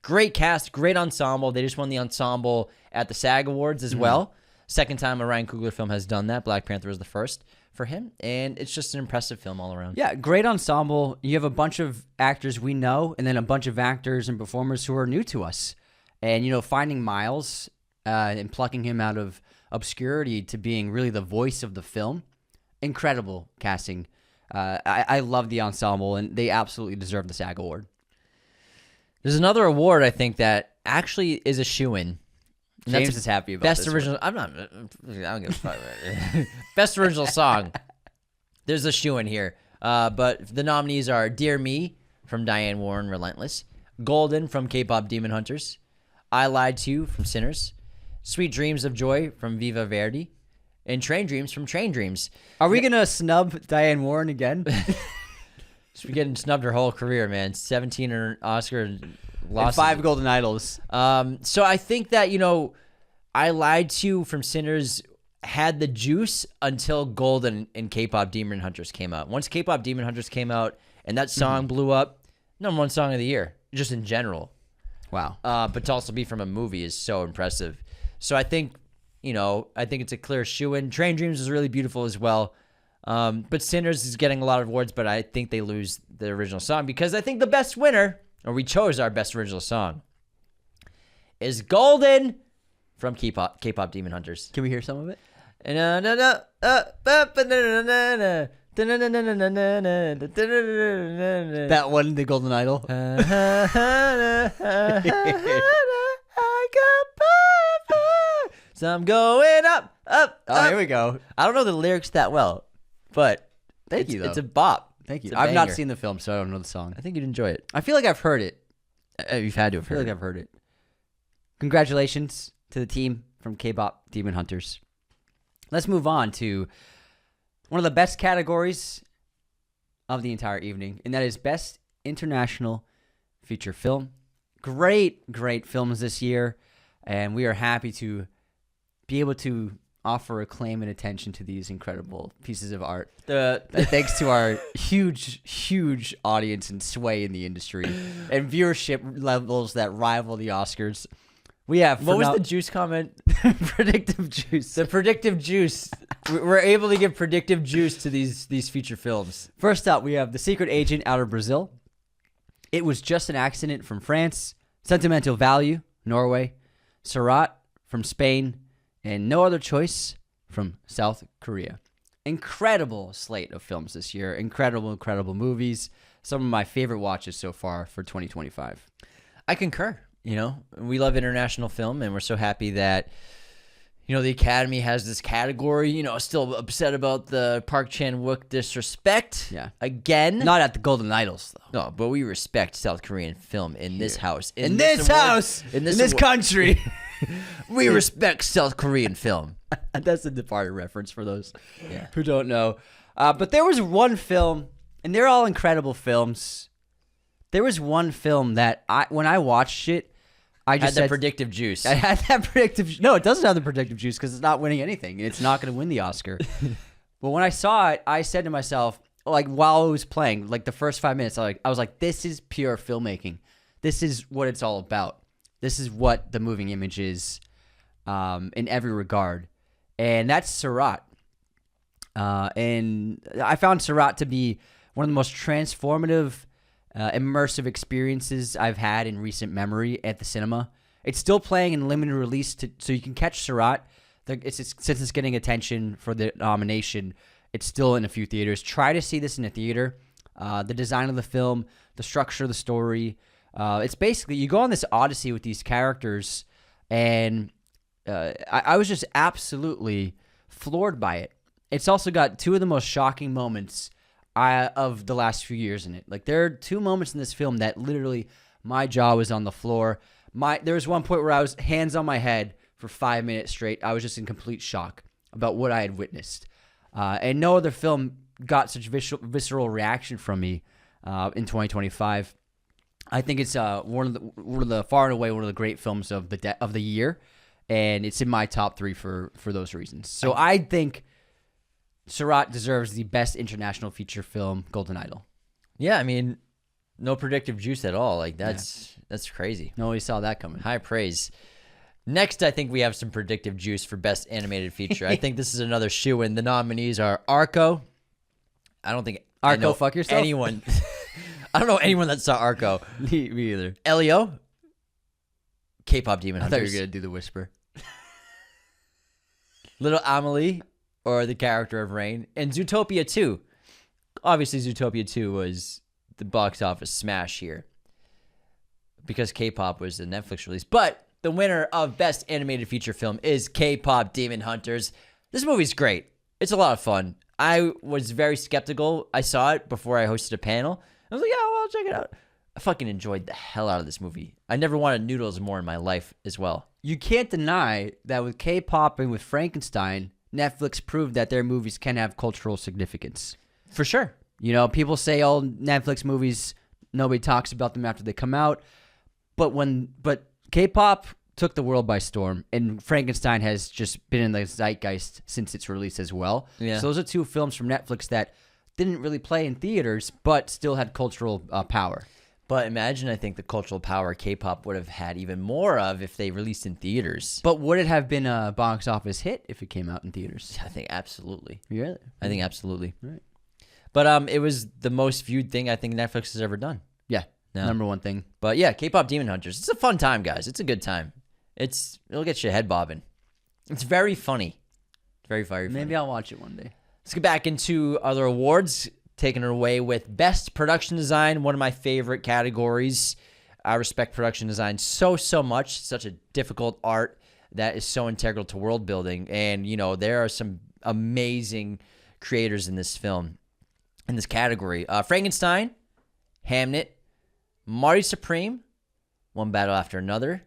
Great cast, great ensemble. They just won the ensemble at the SAG Awards as well. Second time a Ryan Coogler film has done that. Black Panther was the first for him, and it's just an impressive film all around. Yeah, great ensemble. You have a bunch of actors we know, and then a bunch of actors and performers who are new to us. And, you know, finding Miles and plucking him out of obscurity to being really the voice of the film, incredible casting. I love the ensemble, and they absolutely deserve the SAG Award. There's another award, I think, that actually is a shoo-in. James is happy about best this original. one. I don't give a fuck. Best original song. There's a shoe in here. But the nominees are "Dear Me" from Diane Warren, "Relentless," "Golden" from K-pop Demon Hunters, "I Lied to You" from Sinners, "Sweet Dreams of Joy" from Viva Verdi, and "Train Dreams" from Train Dreams. Are we gonna snub Diane Warren again? She's getting snubbed her whole career, man. 17 Oscar losses. And 5 Golden Idols. So I think that, you know, "I Lied to You" from Sinners had the juice until Golden and K-pop Demon Hunters came out. Once K-pop Demon Hunters came out and that song blew up, #1 song of the year, just in general. Wow. But to also be from a movie is so impressive. So I think, you know, it's a clear shoo-in. Train Dreams is really beautiful as well. But Sinners is getting a lot of awards, but I think they lose the original song because I think the best winner, or we chose our best original song, is "Golden" from K-pop Demon Hunters. Can we hear some of it? That one, the Golden Idol. So I'm going up. Oh, here we go. I don't know the lyrics that well, but Thank you, though. It's a bop. Thank you. It's a I've not banger. seen the film, so I don't know the song. I think you'd enjoy it. I feel like I've heard it. You've had to have I feel heard like it. I've heard it. Congratulations to the team from K-pop Demon Hunters. Let's move on to one of the best categories of the entire evening, and that is Best International Feature Film. Great films this year, and we are happy to be able to offer acclaim and attention to these incredible pieces of art. Thanks to our huge audience and sway in the industry and viewership levels that rival the Oscars. We have What was the juice comment? predictive juice. The predictive juice. We're able to give predictive juice to these feature films. First up, we have The Secret Agent out of Brazil. It Was Just an Accident from France. Sentimental Value, Norway. Surat from Spain. And No Other Choice from South Korea. Incredible slate of films this year. Incredible movies. Some of my favorite watches so far for 2025. I concur. You know, we love international film, and we're so happy that, you know, the Academy has this category. You know, still upset about the Park Chan-wook disrespect. Yeah. Again. Not at the Golden Idols, though. No, but we respect South Korean film in this house. In this house! In this country! We respect South Korean film. That's a Departed reference for those who don't know. But there was one film, and they're all incredible films. There was one film that when I watched it, I just had the predictive juice. I had that predictive. No, it doesn't have the predictive juice because it's not winning anything, and it's not going to win the Oscar. But when I saw it, I said to myself, like while it was playing, like the first 5 minutes, I was like, "This is pure filmmaking. This is what it's all about. This is what the moving image is, in every regard." And that's Surat. And I found Surat to be one of the most transformative, immersive experiences I've had in recent memory at the cinema. It's still playing in limited release, so you can catch Surat. Since it's getting attention for the nomination, it's still in a few theaters. Try to see this in a theater. The design of the film, the structure of the story. It's basically, you go on this odyssey with these characters, and I was just absolutely floored by it. It's also got two of the most shocking moments of the last few years in it. Like, there are two moments in this film that literally my jaw was on the floor. There was one point where I was hands on my head for 5 minutes straight. I was just in complete shock about what I had witnessed. And no other film got such visceral reaction from me in 2025. I think it's one of the far and away one of the great films of the year, and it's in my top 3 for those reasons. So I think Surratt deserves the best international feature film, Golden Idol. Yeah, I mean, no predictive juice at all. Like that's crazy. Nobody saw that coming. High praise. Next, I think we have some predictive juice for best animated feature. I think this is another shoe-in. The nominees are Arco. I don't think Arco, fuck yourself. Anyone. I don't know anyone that saw Arco. Me either. Elio. K-pop Demon I thought Hunters. you were gonna do the whisper. Little Amelie, or the character of Rain, and Zootopia 2. Obviously, Zootopia 2 was the box office smash here because K-pop was the Netflix release. But the winner of Best Animated Feature Film is K-pop Demon Hunters. This movie's great. It's a lot of fun. I was very skeptical. I saw it before I hosted a panel. I was like, yeah, well, I'll check it out. I fucking enjoyed the hell out of this movie. I never wanted noodles more in my life as well. You can't deny that with K-pop and with Frankenstein, Netflix proved that their movies can have cultural significance. For sure. You know, people say, oh, Netflix movies, nobody talks about them after they come out. But K-pop took the world by storm, and Frankenstein has just been in the zeitgeist since its release as well. Yeah. So those are 2 films from Netflix that didn't really play in theaters, but still had cultural power. But imagine, I think, the cultural power K-pop would have had even more of if they released in theaters. But would it have been a box office hit if it came out in theaters? I think absolutely. Really? I think absolutely. Right. But it was the most viewed thing I think Netflix has ever done. Yeah. No. Number 1 thing. But yeah, K-pop Demon Hunters. It's a fun time, guys. It's a good time. It'll get your head bobbing. It's very funny. It's very funny. Maybe I'll watch it one day. Let's get back into other awards. Taking it away with Best Production Design, one of my favorite categories. I respect production design so much. It's such a difficult art that is so integral to world building. And, you know, there are some amazing creators in this film, in this category. Frankenstein, Hamnet, Marty Supreme, One Battle After Another,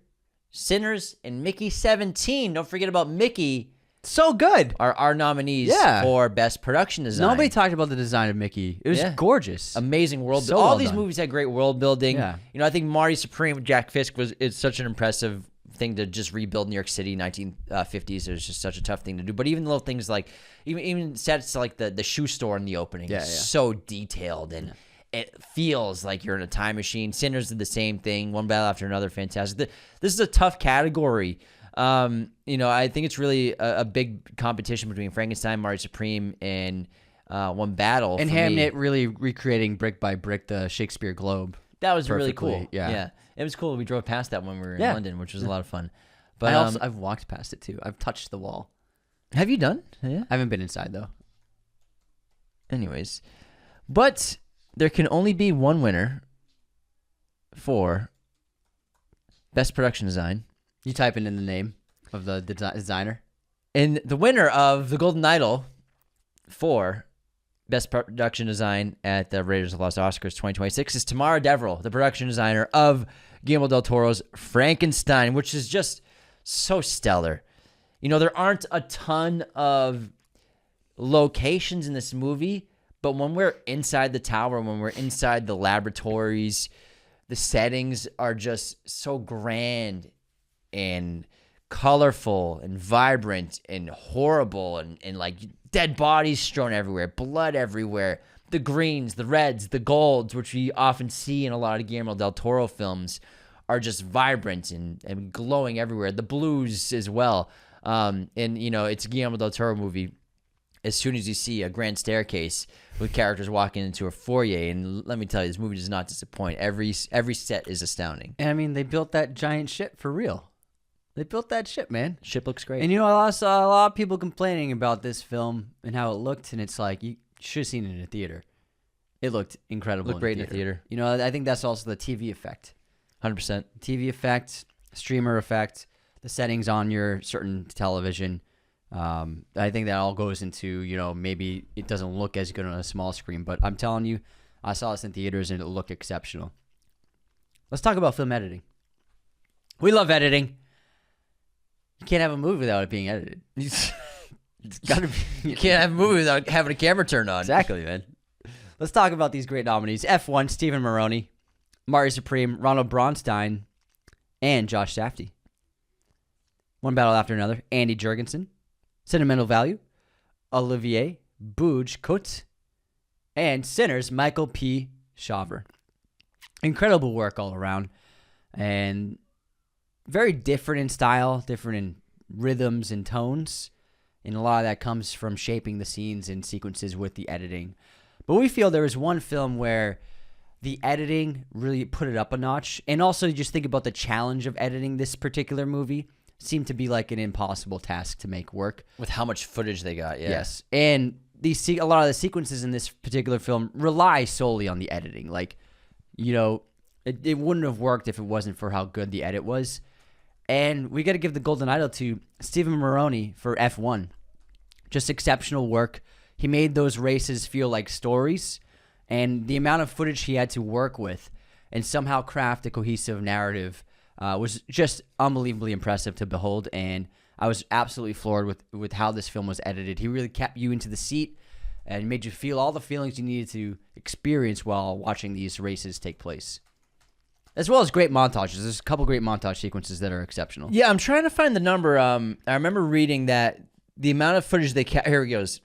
Sinners, and Mickey 17. Don't forget about Mickey. So good. Are our nominees for Best Production Design. Nobody talked about the design of Mickey. It was gorgeous. Amazing world building. All these movies had great world building. Yeah. You know, I think Marty Supreme with Jack Fisk is such an impressive thing to just rebuild New York City 1950s. It was just such a tough thing to do. But even little things like even sets like the shoe store in the opening is so detailed and it feels like you're in a time machine. Sinners did the same thing. One Battle After Another, fantastic. This is a tough category. You know, I think it's really a big competition between Frankenstein, Marty Supreme, and One Battle. And Hamnet really recreating brick by brick the Shakespeare Globe. That was really cool. Yeah. It was cool. We drove past that when we were in London, which was a lot of fun. But I've walked past it too. I've touched the wall. Have you done? Yeah. I haven't been inside though. Anyways, but there can only be one winner for Best Production Design. You type in the name of the designer. And the winner of the Golden Idol for Best Production Design at the Raiders of the Lost Oscars 2026 is Tamara Deverell, the production designer of Guillermo del Toro's Frankenstein, which is just so stellar. You know, there aren't a ton of locations in this movie, but when we're inside the tower, when we're inside the laboratories, the settings are just so grand and colorful and vibrant and horrible and like dead bodies strewn everywhere, blood everywhere, the greens, the reds, the golds, which we often see in a lot of Guillermo del Toro films, are just vibrant and glowing everywhere. The blues as well. And, you know, it's a Guillermo del Toro movie. As soon as you see a grand staircase with characters walking into a foyer, and let me tell you, this movie does not disappoint. Every set is astounding. And I mean, they built that giant ship for real. They built that ship, man. Ship looks great. And you know, I saw a lot of people complaining about this film and how it looked, and it's like, you should have seen it in a theater. It looked incredible. Looked great in a theater. You know, I think that's also the TV effect. 100%. TV effect, streamer effect, the settings on your certain television. I think that all goes into, you know, maybe it doesn't look as good on a small screen, but I'm telling you, I saw this in theaters and it looked exceptional. Let's talk about film editing. We love editing. You can't have a movie without it being edited. It's gotta be. You can't have a movie without having a camera turned on. Exactly, man. Let's talk about these great nominees. F1, Stephen Maroney, Marty Supreme, Ronald Braunstein, and Josh Safdie. One battle after another. Andy Jurgensen, Sentimental Value, Olivier Bouge-Cote, and Sinners, Michael P. Shaver. Incredible work all around, and very different in style, different in rhythms and tones, and a lot of that comes from shaping the scenes and sequences with the editing. But we feel there was one film where the editing really put it up a notch, and also just think about the challenge of editing this particular movie. Seemed to be like an impossible task to make work. With how much footage they got, yeah. Yes, and a lot of the sequences in this particular film rely solely on the editing. Like, it wouldn't have worked if it wasn't for how good the edit was. And we got to give the Golden Idol to Stephen Maroney for F1. Just exceptional work. He made those races feel like stories, and the amount of footage he had to work with and somehow craft a cohesive narrative was just unbelievably impressive to behold, and I was absolutely floored with how this film was edited. He really kept you into the seat and made you feel all the feelings you needed to experience while watching these races take place. As well as great montages. There's a couple great montage sequences that are exceptional. Yeah, I'm trying to find the number. I remember reading that the amount of footage here he goes.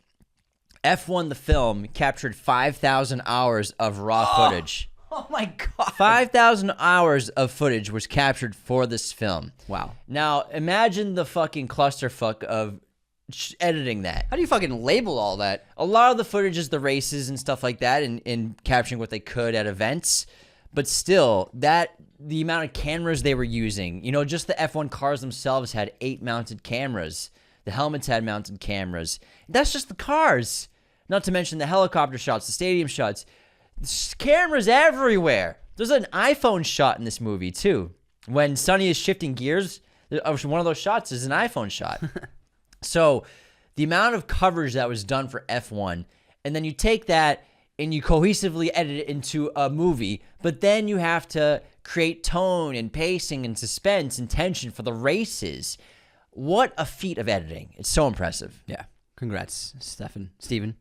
F1 the film captured 5,000 hours of raw footage. Oh my God. 5,000 hours of footage was captured for this film. Wow. Now, imagine the fucking clusterfuck of editing that. How do you fucking label all that? A lot of the footage is the races and stuff like that and capturing what they could at events. But still, the amount of cameras they were using, just the F1 cars themselves had 8 mounted cameras. The helmets had mounted cameras. That's just the cars. Not to mention the helicopter shots, the stadium shots. There's cameras everywhere. There's an iPhone shot in this movie, too. When Sonny is shifting gears, one of those shots is an iPhone shot. So the amount of coverage that was done for F1, and then you take that and you cohesively edit it into a movie, but then you have to create tone and pacing and suspense and tension for the races. What a feat of editing. It's so impressive. Yeah. Congrats, Steven.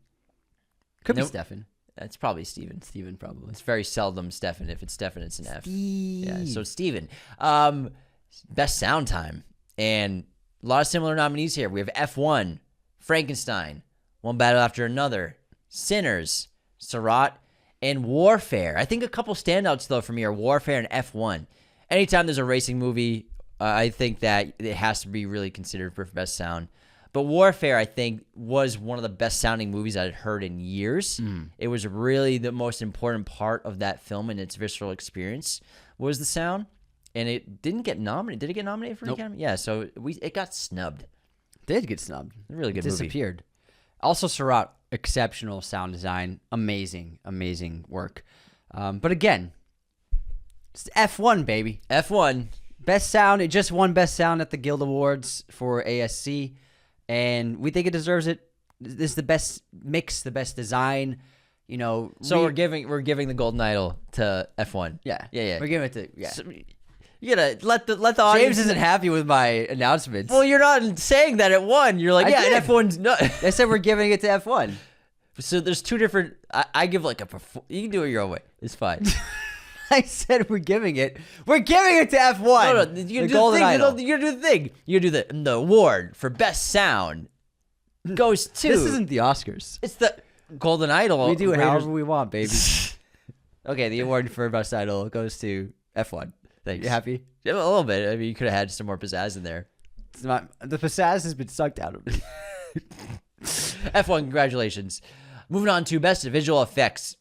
Could be Stefan. It's probably Steven. Steven, probably. It's very seldom Stefan. If it's Stefan, it's an F. Yeah, so Steven. Best sound time. And a lot of similar nominees here. We have F1, Frankenstein, One Battle After Another, Sinners, Seurat, and Warfare. I think a couple standouts, though, for me are Warfare and F1. Anytime there's a racing movie, I think that it has to be really considered for best sound. But Warfare, I think, was one of the best sounding movies I'd heard in years. It was really the most important part of that film and its visceral experience was the sound. And it didn't get nominated. Did it get nominated for an Academy? Yeah, so it got snubbed. It did get snubbed. A really good movie. Disappeared. Also, Seurat, exceptional sound design. Amazing, amazing work. But again, it's F1, baby. F1. Best sound. It just won Best Sound at the Guild Awards for ASC. And we think it deserves it. This is the best mix, the best design. So we're giving the Golden Idol to F1. Yeah. Yeah. We're giving it to So, you gotta let the audience. James isn't happy with my announcements. Well, you're not saying that it won. You're like, and F1's no. I said we're giving it to F1. So there's two different. I give like you can do it your own way. It's fine. I said we're giving it. We're giving it to F1. No, you do the thing. You do the thing. You do the award for best sound goes to. This isn't the Oscars. It's the Golden Idol. We do it however we want, baby. Okay, the award for best idol goes to F1. Thanks. You happy? Yeah, a little bit. I mean, you could have had some more pizzazz in there. It's not, the pizzazz has been sucked out of me. F1, congratulations. Moving on to best visual effects.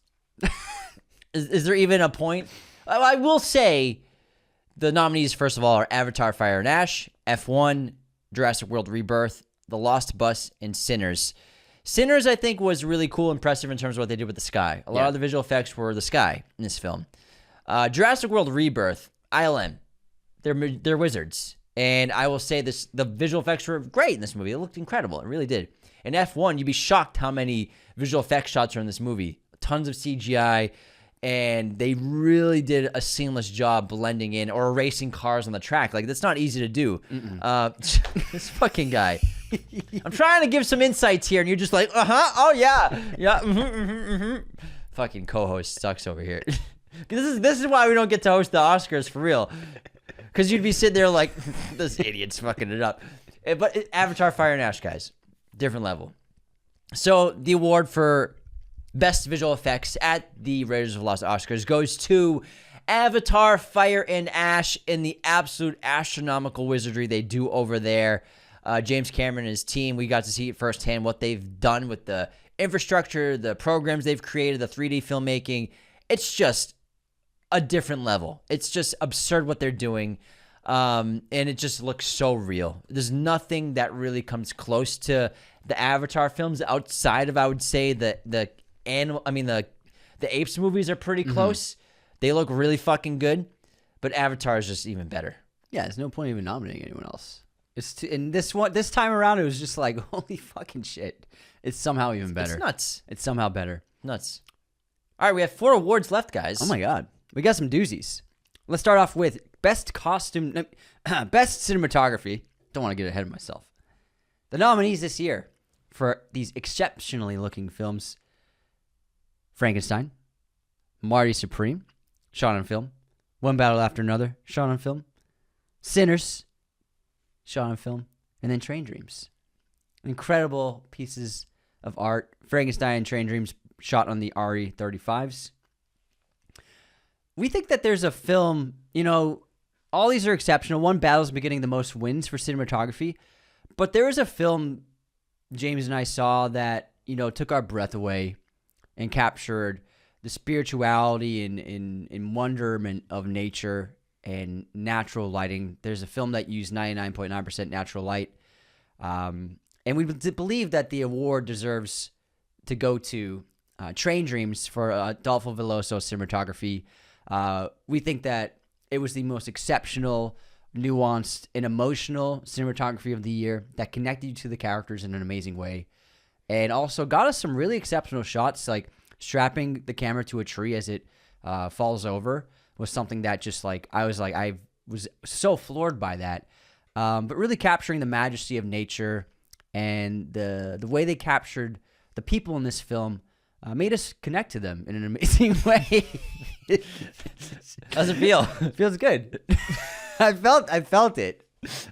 Is there even a point? I will say the nominees, first of all, are Avatar, Fire and Ash, F1, Jurassic World Rebirth, The Lost Bus, and Sinners. Sinners, I think, was really cool, impressive in terms of what they did with the sky. A lot of the visual effects were the sky in this film. Jurassic World Rebirth, ILM, they're wizards. And I will say this: the visual effects were great in this movie. It looked incredible. It really did. In F1, you'd be shocked how many visual effects shots are in this movie. Tons of CGI. and they really did a seamless job blending in or erasing cars on the track. Like, that's not easy to do. This fucking guy. I'm trying to give some insights here, and you're just like, oh yeah, Fucking co-host sucks over here. This is why we don't get to host the Oscars for real, because you'd be sitting there like, this idiot's fucking it up. But Avatar: Fire and Ash, guys, different level. So the award for Best Visual Effects at the Raiders of the Lost Oscars goes to Avatar: Fire and Ash in the absolute astronomical wizardry they do over there. James Cameron and his team, we got to see it firsthand what they've done with the infrastructure, the programs they've created, the 3D filmmaking. It's just a different level. It's just absurd what they're doing. And it just looks so real. There's nothing that really comes close to the Avatar films outside of, I would say, the Apes movies are pretty close. They look really fucking good, but Avatar is just even better. Yeah, there's no point even nominating anyone else. And this time around, it was just like, holy fucking shit. It's somehow even better. It's nuts. It's somehow better. Nuts. All right, we have 4 awards left, guys. Oh my God. We got some doozies. Let's start off with Best Cinematography. Don't want to get ahead of myself. The nominees this year for these exceptionally looking films: Frankenstein, Marty Supreme, shot on film, One Battle After Another, shot on film, Sinners, shot on film, and then Train Dreams. Incredible pieces of art. Frankenstein and Train Dreams shot on the RE35s. We think that there's a film, all these are exceptional. One Battle's been getting the most wins for cinematography, but there is a film James and I saw that, took our breath away and captured the spirituality and wonderment of nature and natural lighting. There's a film that used 99.9% natural light. And we believe that the award deserves to go to Train Dreams for Adolfo Veloso cinematography. We think that it was the most exceptional, nuanced, and emotional cinematography of the year that connected you to the characters in an amazing way. And also got us some really exceptional shots, like strapping the camera to a tree as it falls over was something that just I was so floored by that. But really capturing the majesty of nature and the way they captured the people in this film made us connect to them in an amazing way. How's it feel? Feels good. I felt it.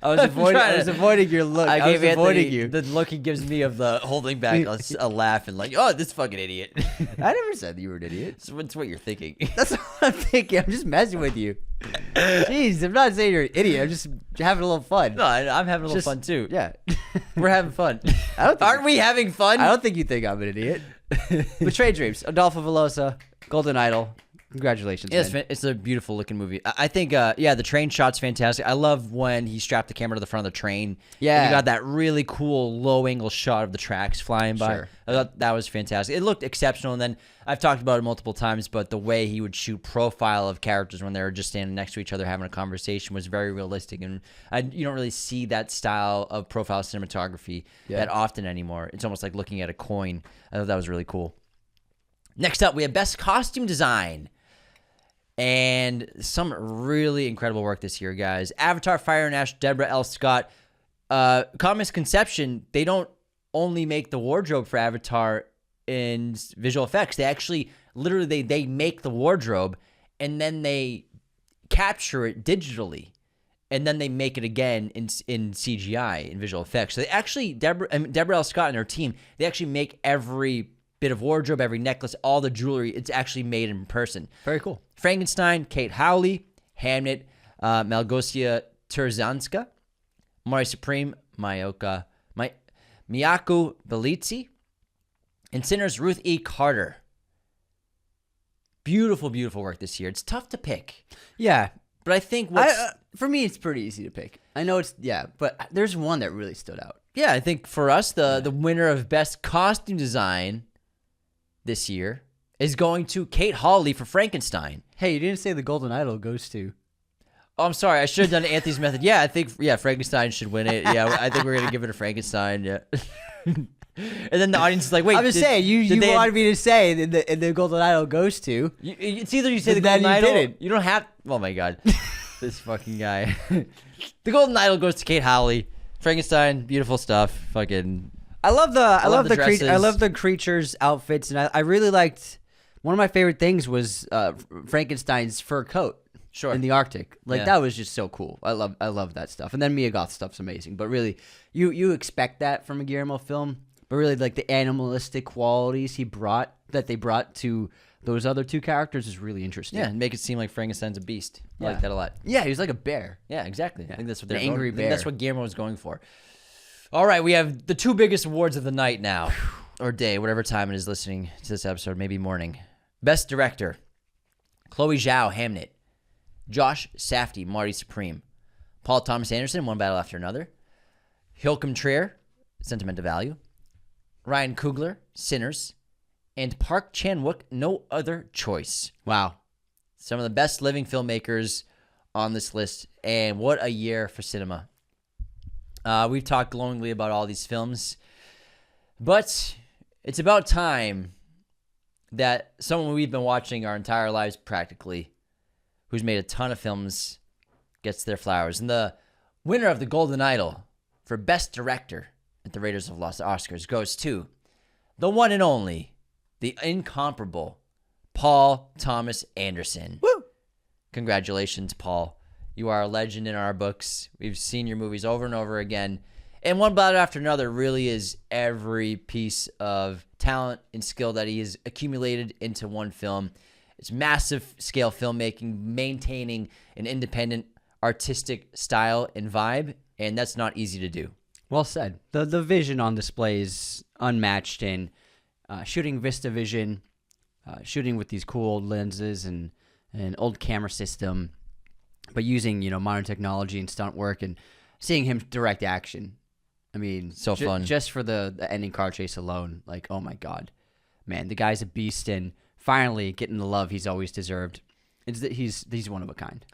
I was avoiding your look. I was avoiding you. The look he gives me of the holding back a laugh and oh, this fucking idiot. I never said you were an idiot. It's what you're thinking. That's what I'm thinking. I'm just messing with you. Jeez, I'm not saying you're an idiot. I'm just having a little fun. No, I'm having a little fun too. Yeah. We're having fun. Aren't we having fun? I don't think you think I'm an idiot. But Train Dreams, Adolfo Veloso, Golden Idol. Congratulations, man. It's a beautiful looking movie. I think, the train shot's fantastic. I love when he strapped the camera to the front of the train. Yeah. And you got that really cool low angle shot of the tracks flying by. Sure. I thought that was fantastic. It looked exceptional. And then I've talked about it multiple times, but the way he would shoot profile of characters when they were just standing next to each other having a conversation was very realistic. And you don't really see that style of profile cinematography that often anymore. It's almost like looking at a coin. I thought that was really cool. Next up, we have Best Costume Design. And some really incredible work this year, guys. Avatar: Fire and Ash, Deborah L. Scott. Common misconception, they don't only make the wardrobe for Avatar in visual effects. They actually, literally, they make the wardrobe, and then they capture it digitally, and then they make it again in CGI, in visual effects. So they actually, Deborah L. Scott and her team, they actually make every bit of wardrobe, every necklace, all the jewelry. It's actually made in person. Very cool. Frankenstein, Kate Howley. Hamnet, Malgosia Terzanska. Marty Supreme, Miyako Belizzi. And Sinners, Ruth E. Carter. Beautiful, beautiful work this year. It's tough to pick. Yeah. But I think for me, it's pretty easy to pick. I know but there's one that really stood out. Yeah, I think for us, the winner of Best Costume Design this year is going to Kate Hawley for Frankenstein. Hey, you didn't say the Golden Idol goes to. Oh, I'm sorry. I should have done Anthony's method. Yeah, I think Frankenstein should win it. Yeah, I think we're going to give it to Frankenstein. Yeah. And then the audience is like, wait. I'm just saying, you wanted me to say the Golden Idol goes to. It's either you say the Then Golden you Idol. didn't. You don't have. Oh my God. This fucking guy. The Golden Idol goes to Kate Howley. Frankenstein, beautiful stuff. Fucking. I love the dresses. creatures' outfits, and I really liked. One of my favorite things was Frankenstein's fur coat. Sure. In the Arctic. That was just so cool. I love that stuff. And then Mia Goth stuff's amazing. But really, you expect that from a Guillermo film. But really, like, the animalistic qualities they brought to those other two characters is really interesting. Yeah, and make it seem like Frankenstein's a beast. I like that a lot. Yeah, he was like a bear. Yeah, exactly. I think that's what they're angry going, bear. That's what Guillermo was going for. All right, we have the two biggest awards of the night now. Or day, whatever time it is listening to this episode, maybe morning. Best Director. Chloe Zhao, Hamnet. Josh Safdie, Marty Supreme. Paul Thomas Anderson, One Battle After Another. Joachim Trier, Sentimental Value. Ryan Coogler, Sinners. And Park Chan-wook, No Other Choice. Wow. Some of the best living filmmakers on this list. And what a year for cinema. We've talked glowingly about all these films. But it's about time that someone we've been watching our entire lives practically, who's made a ton of films, gets their flowers. And the winner of the Golden Idol for Best Director at the Raiders of Lost Oscars goes to the one and only, the incomparable Paul Thomas Anderson. Woo! Congratulations, Paul. You are a legend in our books. We've seen your movies over and over again. And One Battle After Another really is every piece of talent and skill that he has accumulated into one film. It's massive scale filmmaking, maintaining an independent artistic style and vibe, and that's not easy to do. Well said. The vision on display is unmatched in shooting VistaVision, shooting with these cool old lenses and an old camera system, but using modern technology and stunt work, and seeing him direct action. I mean, so fun. Just for the ending car chase alone, like, oh my God, man, the guy's a beast, and finally getting the love he's always deserved. He's one of a kind.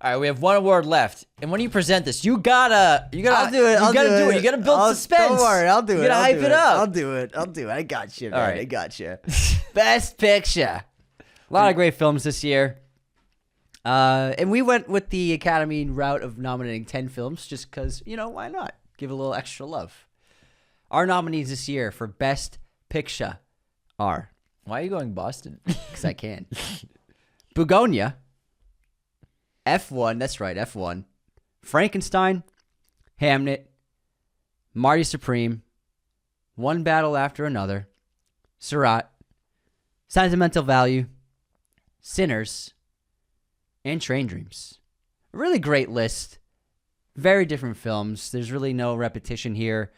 All right, we have one award left, and when you present this, you gotta. I'll do it. You gotta do it. You gotta build suspense. Don't worry, I'll do it. You gotta hype it up. I'll do it. I got you, man. All right. I got you. Best Picture. A lot of great films this year. And we went with the Academy route of nominating 10 films just because, why not? Give a little extra love. Our nominees this year for Best Picture are... Why are you going Boston? Because I can. Begonia. F1. That's right, F1. Frankenstein. Hamnet. Marty Supreme. One Battle After Another. Surat. Sentimental Value. Sinners. And Train Dreams. A really great list. Very different films. There's really no repetition here.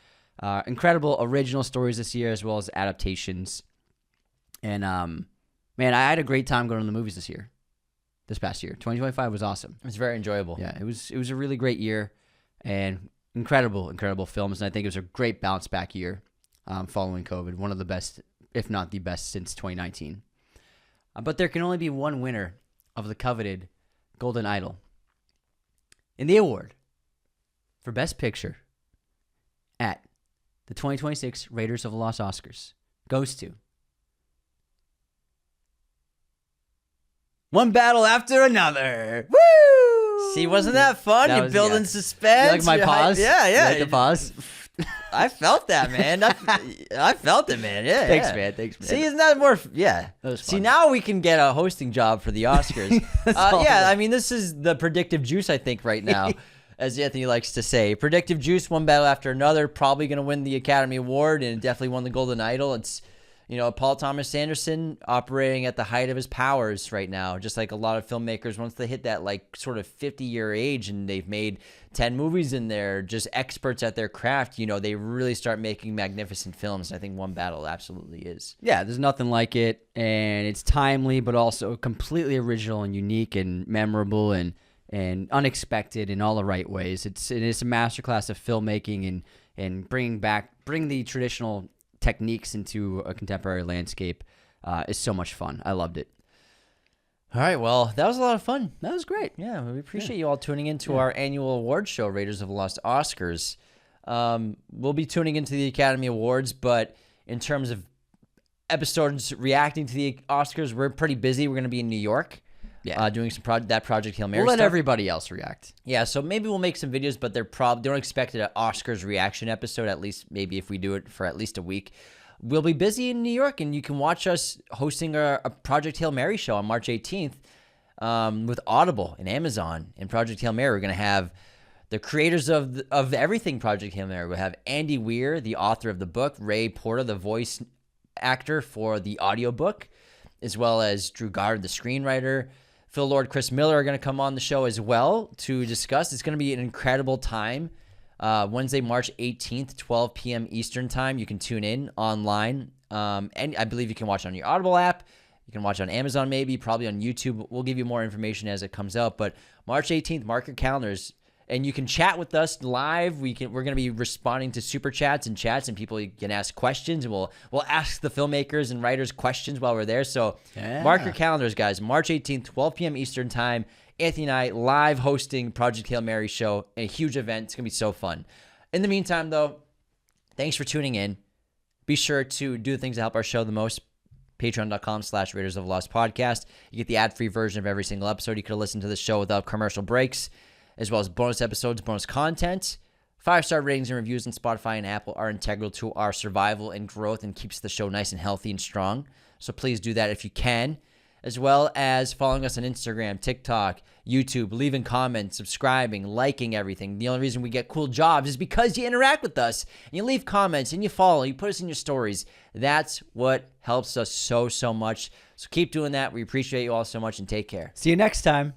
Incredible original stories this year as well as adaptations. And, man, I had a great time going to the movies this past year. 2025 was awesome. It's very enjoyable. Yeah, it was a really great year and incredible films. And I think it was a great bounce back year following COVID. One of the best, if not the best, since 2019. But there can only be one winner of the coveted Golden Idol. And the award for Best Picture at the 2026 Raiders of the Lost Oscars goes to One Battle After Another. Woo! See, wasn't that fun? You're building suspense. You like my pause? Yeah. You like the pause? I felt that, man. I felt it, man. Yeah. Thanks, yeah. man. See, isn't that more? Yeah. That was See, fun. now we can get a hosting job for the Oscars. Yeah, I mean, this is the predictive juice, I think, right now, as Anthony likes to say. Predictive juice, One Battle After Another, probably going to win the Academy Award and definitely won the Golden Idol. It's, Paul Thomas Anderson operating at the height of his powers right now, just like a lot of filmmakers, once they hit that sort of 50-year age and they've made 10 movies and they're just experts at their craft, they really start making magnificent films. I think One Battle absolutely is. Yeah, there's nothing like it, and it's timely, but also completely original and unique and memorable and unexpected in all the right ways. It's a masterclass of filmmaking and bring the traditional techniques into a contemporary landscape is so much fun. I loved it. All right, well, that was a lot of fun. That was great. Yeah, we appreciate you all tuning in to our annual award show, Raiders of the Lost Oscars. We'll be tuning into the Academy Awards, but in terms of episodes reacting to the Oscars, we're pretty busy. We're going to be in New York. Yeah, doing some Project Hail Mary. We'll let stuff. everybody else react. Yeah, so maybe we'll make some videos, but don't expect an Oscars reaction episode. At least maybe if we do it for at least a week, we'll be busy in New York, and you can watch us hosting a Project Hail Mary show on March 18th with Audible and Amazon and Project Hail Mary. We're gonna have the creators of everything Project Hail Mary. We'll have Andy Weir, the author of the book, Ray Porter, the voice actor for the audiobook, as well as Drew Goddard, the screenwriter. Phil Lord, Chris Miller are going to come on the show as well to discuss. It's going to be an incredible time. Wednesday, March 18th, 12 p.m. Eastern time. You can tune in online. And I believe you can watch on your Audible app. You can watch on Amazon maybe, probably on YouTube. We'll give you more information as it comes out. But March 18th, mark your calendars. And you can chat with us live. We're going to be responding to super chats, and people can ask questions, and we'll ask the filmmakers and writers questions while we're there. So mark your calendars, guys. March 18th, 12 p.m. Eastern time. Anthony and I live hosting Project Hail Mary show, a huge event. It's going to be so fun. In the meantime, though, thanks for tuning in. Be sure to do the things that help our show the most. Patreon.com/Raiders of the Lost Podcast. You get the ad-free version of every single episode. You could listen to the show without commercial breaks, as well as bonus episodes, bonus content. 5-star ratings and reviews on Spotify and Apple are integral to our survival and growth and keeps the show nice and healthy and strong. So please do that if you can, as well as following us on Instagram, TikTok, YouTube, leaving comments, subscribing, liking everything. The only reason we get cool jobs is because you interact with us, and you leave comments, and you follow, you put us in your stories. That's what helps us so much. So keep doing that. We appreciate you all so much, and take care. See you next time.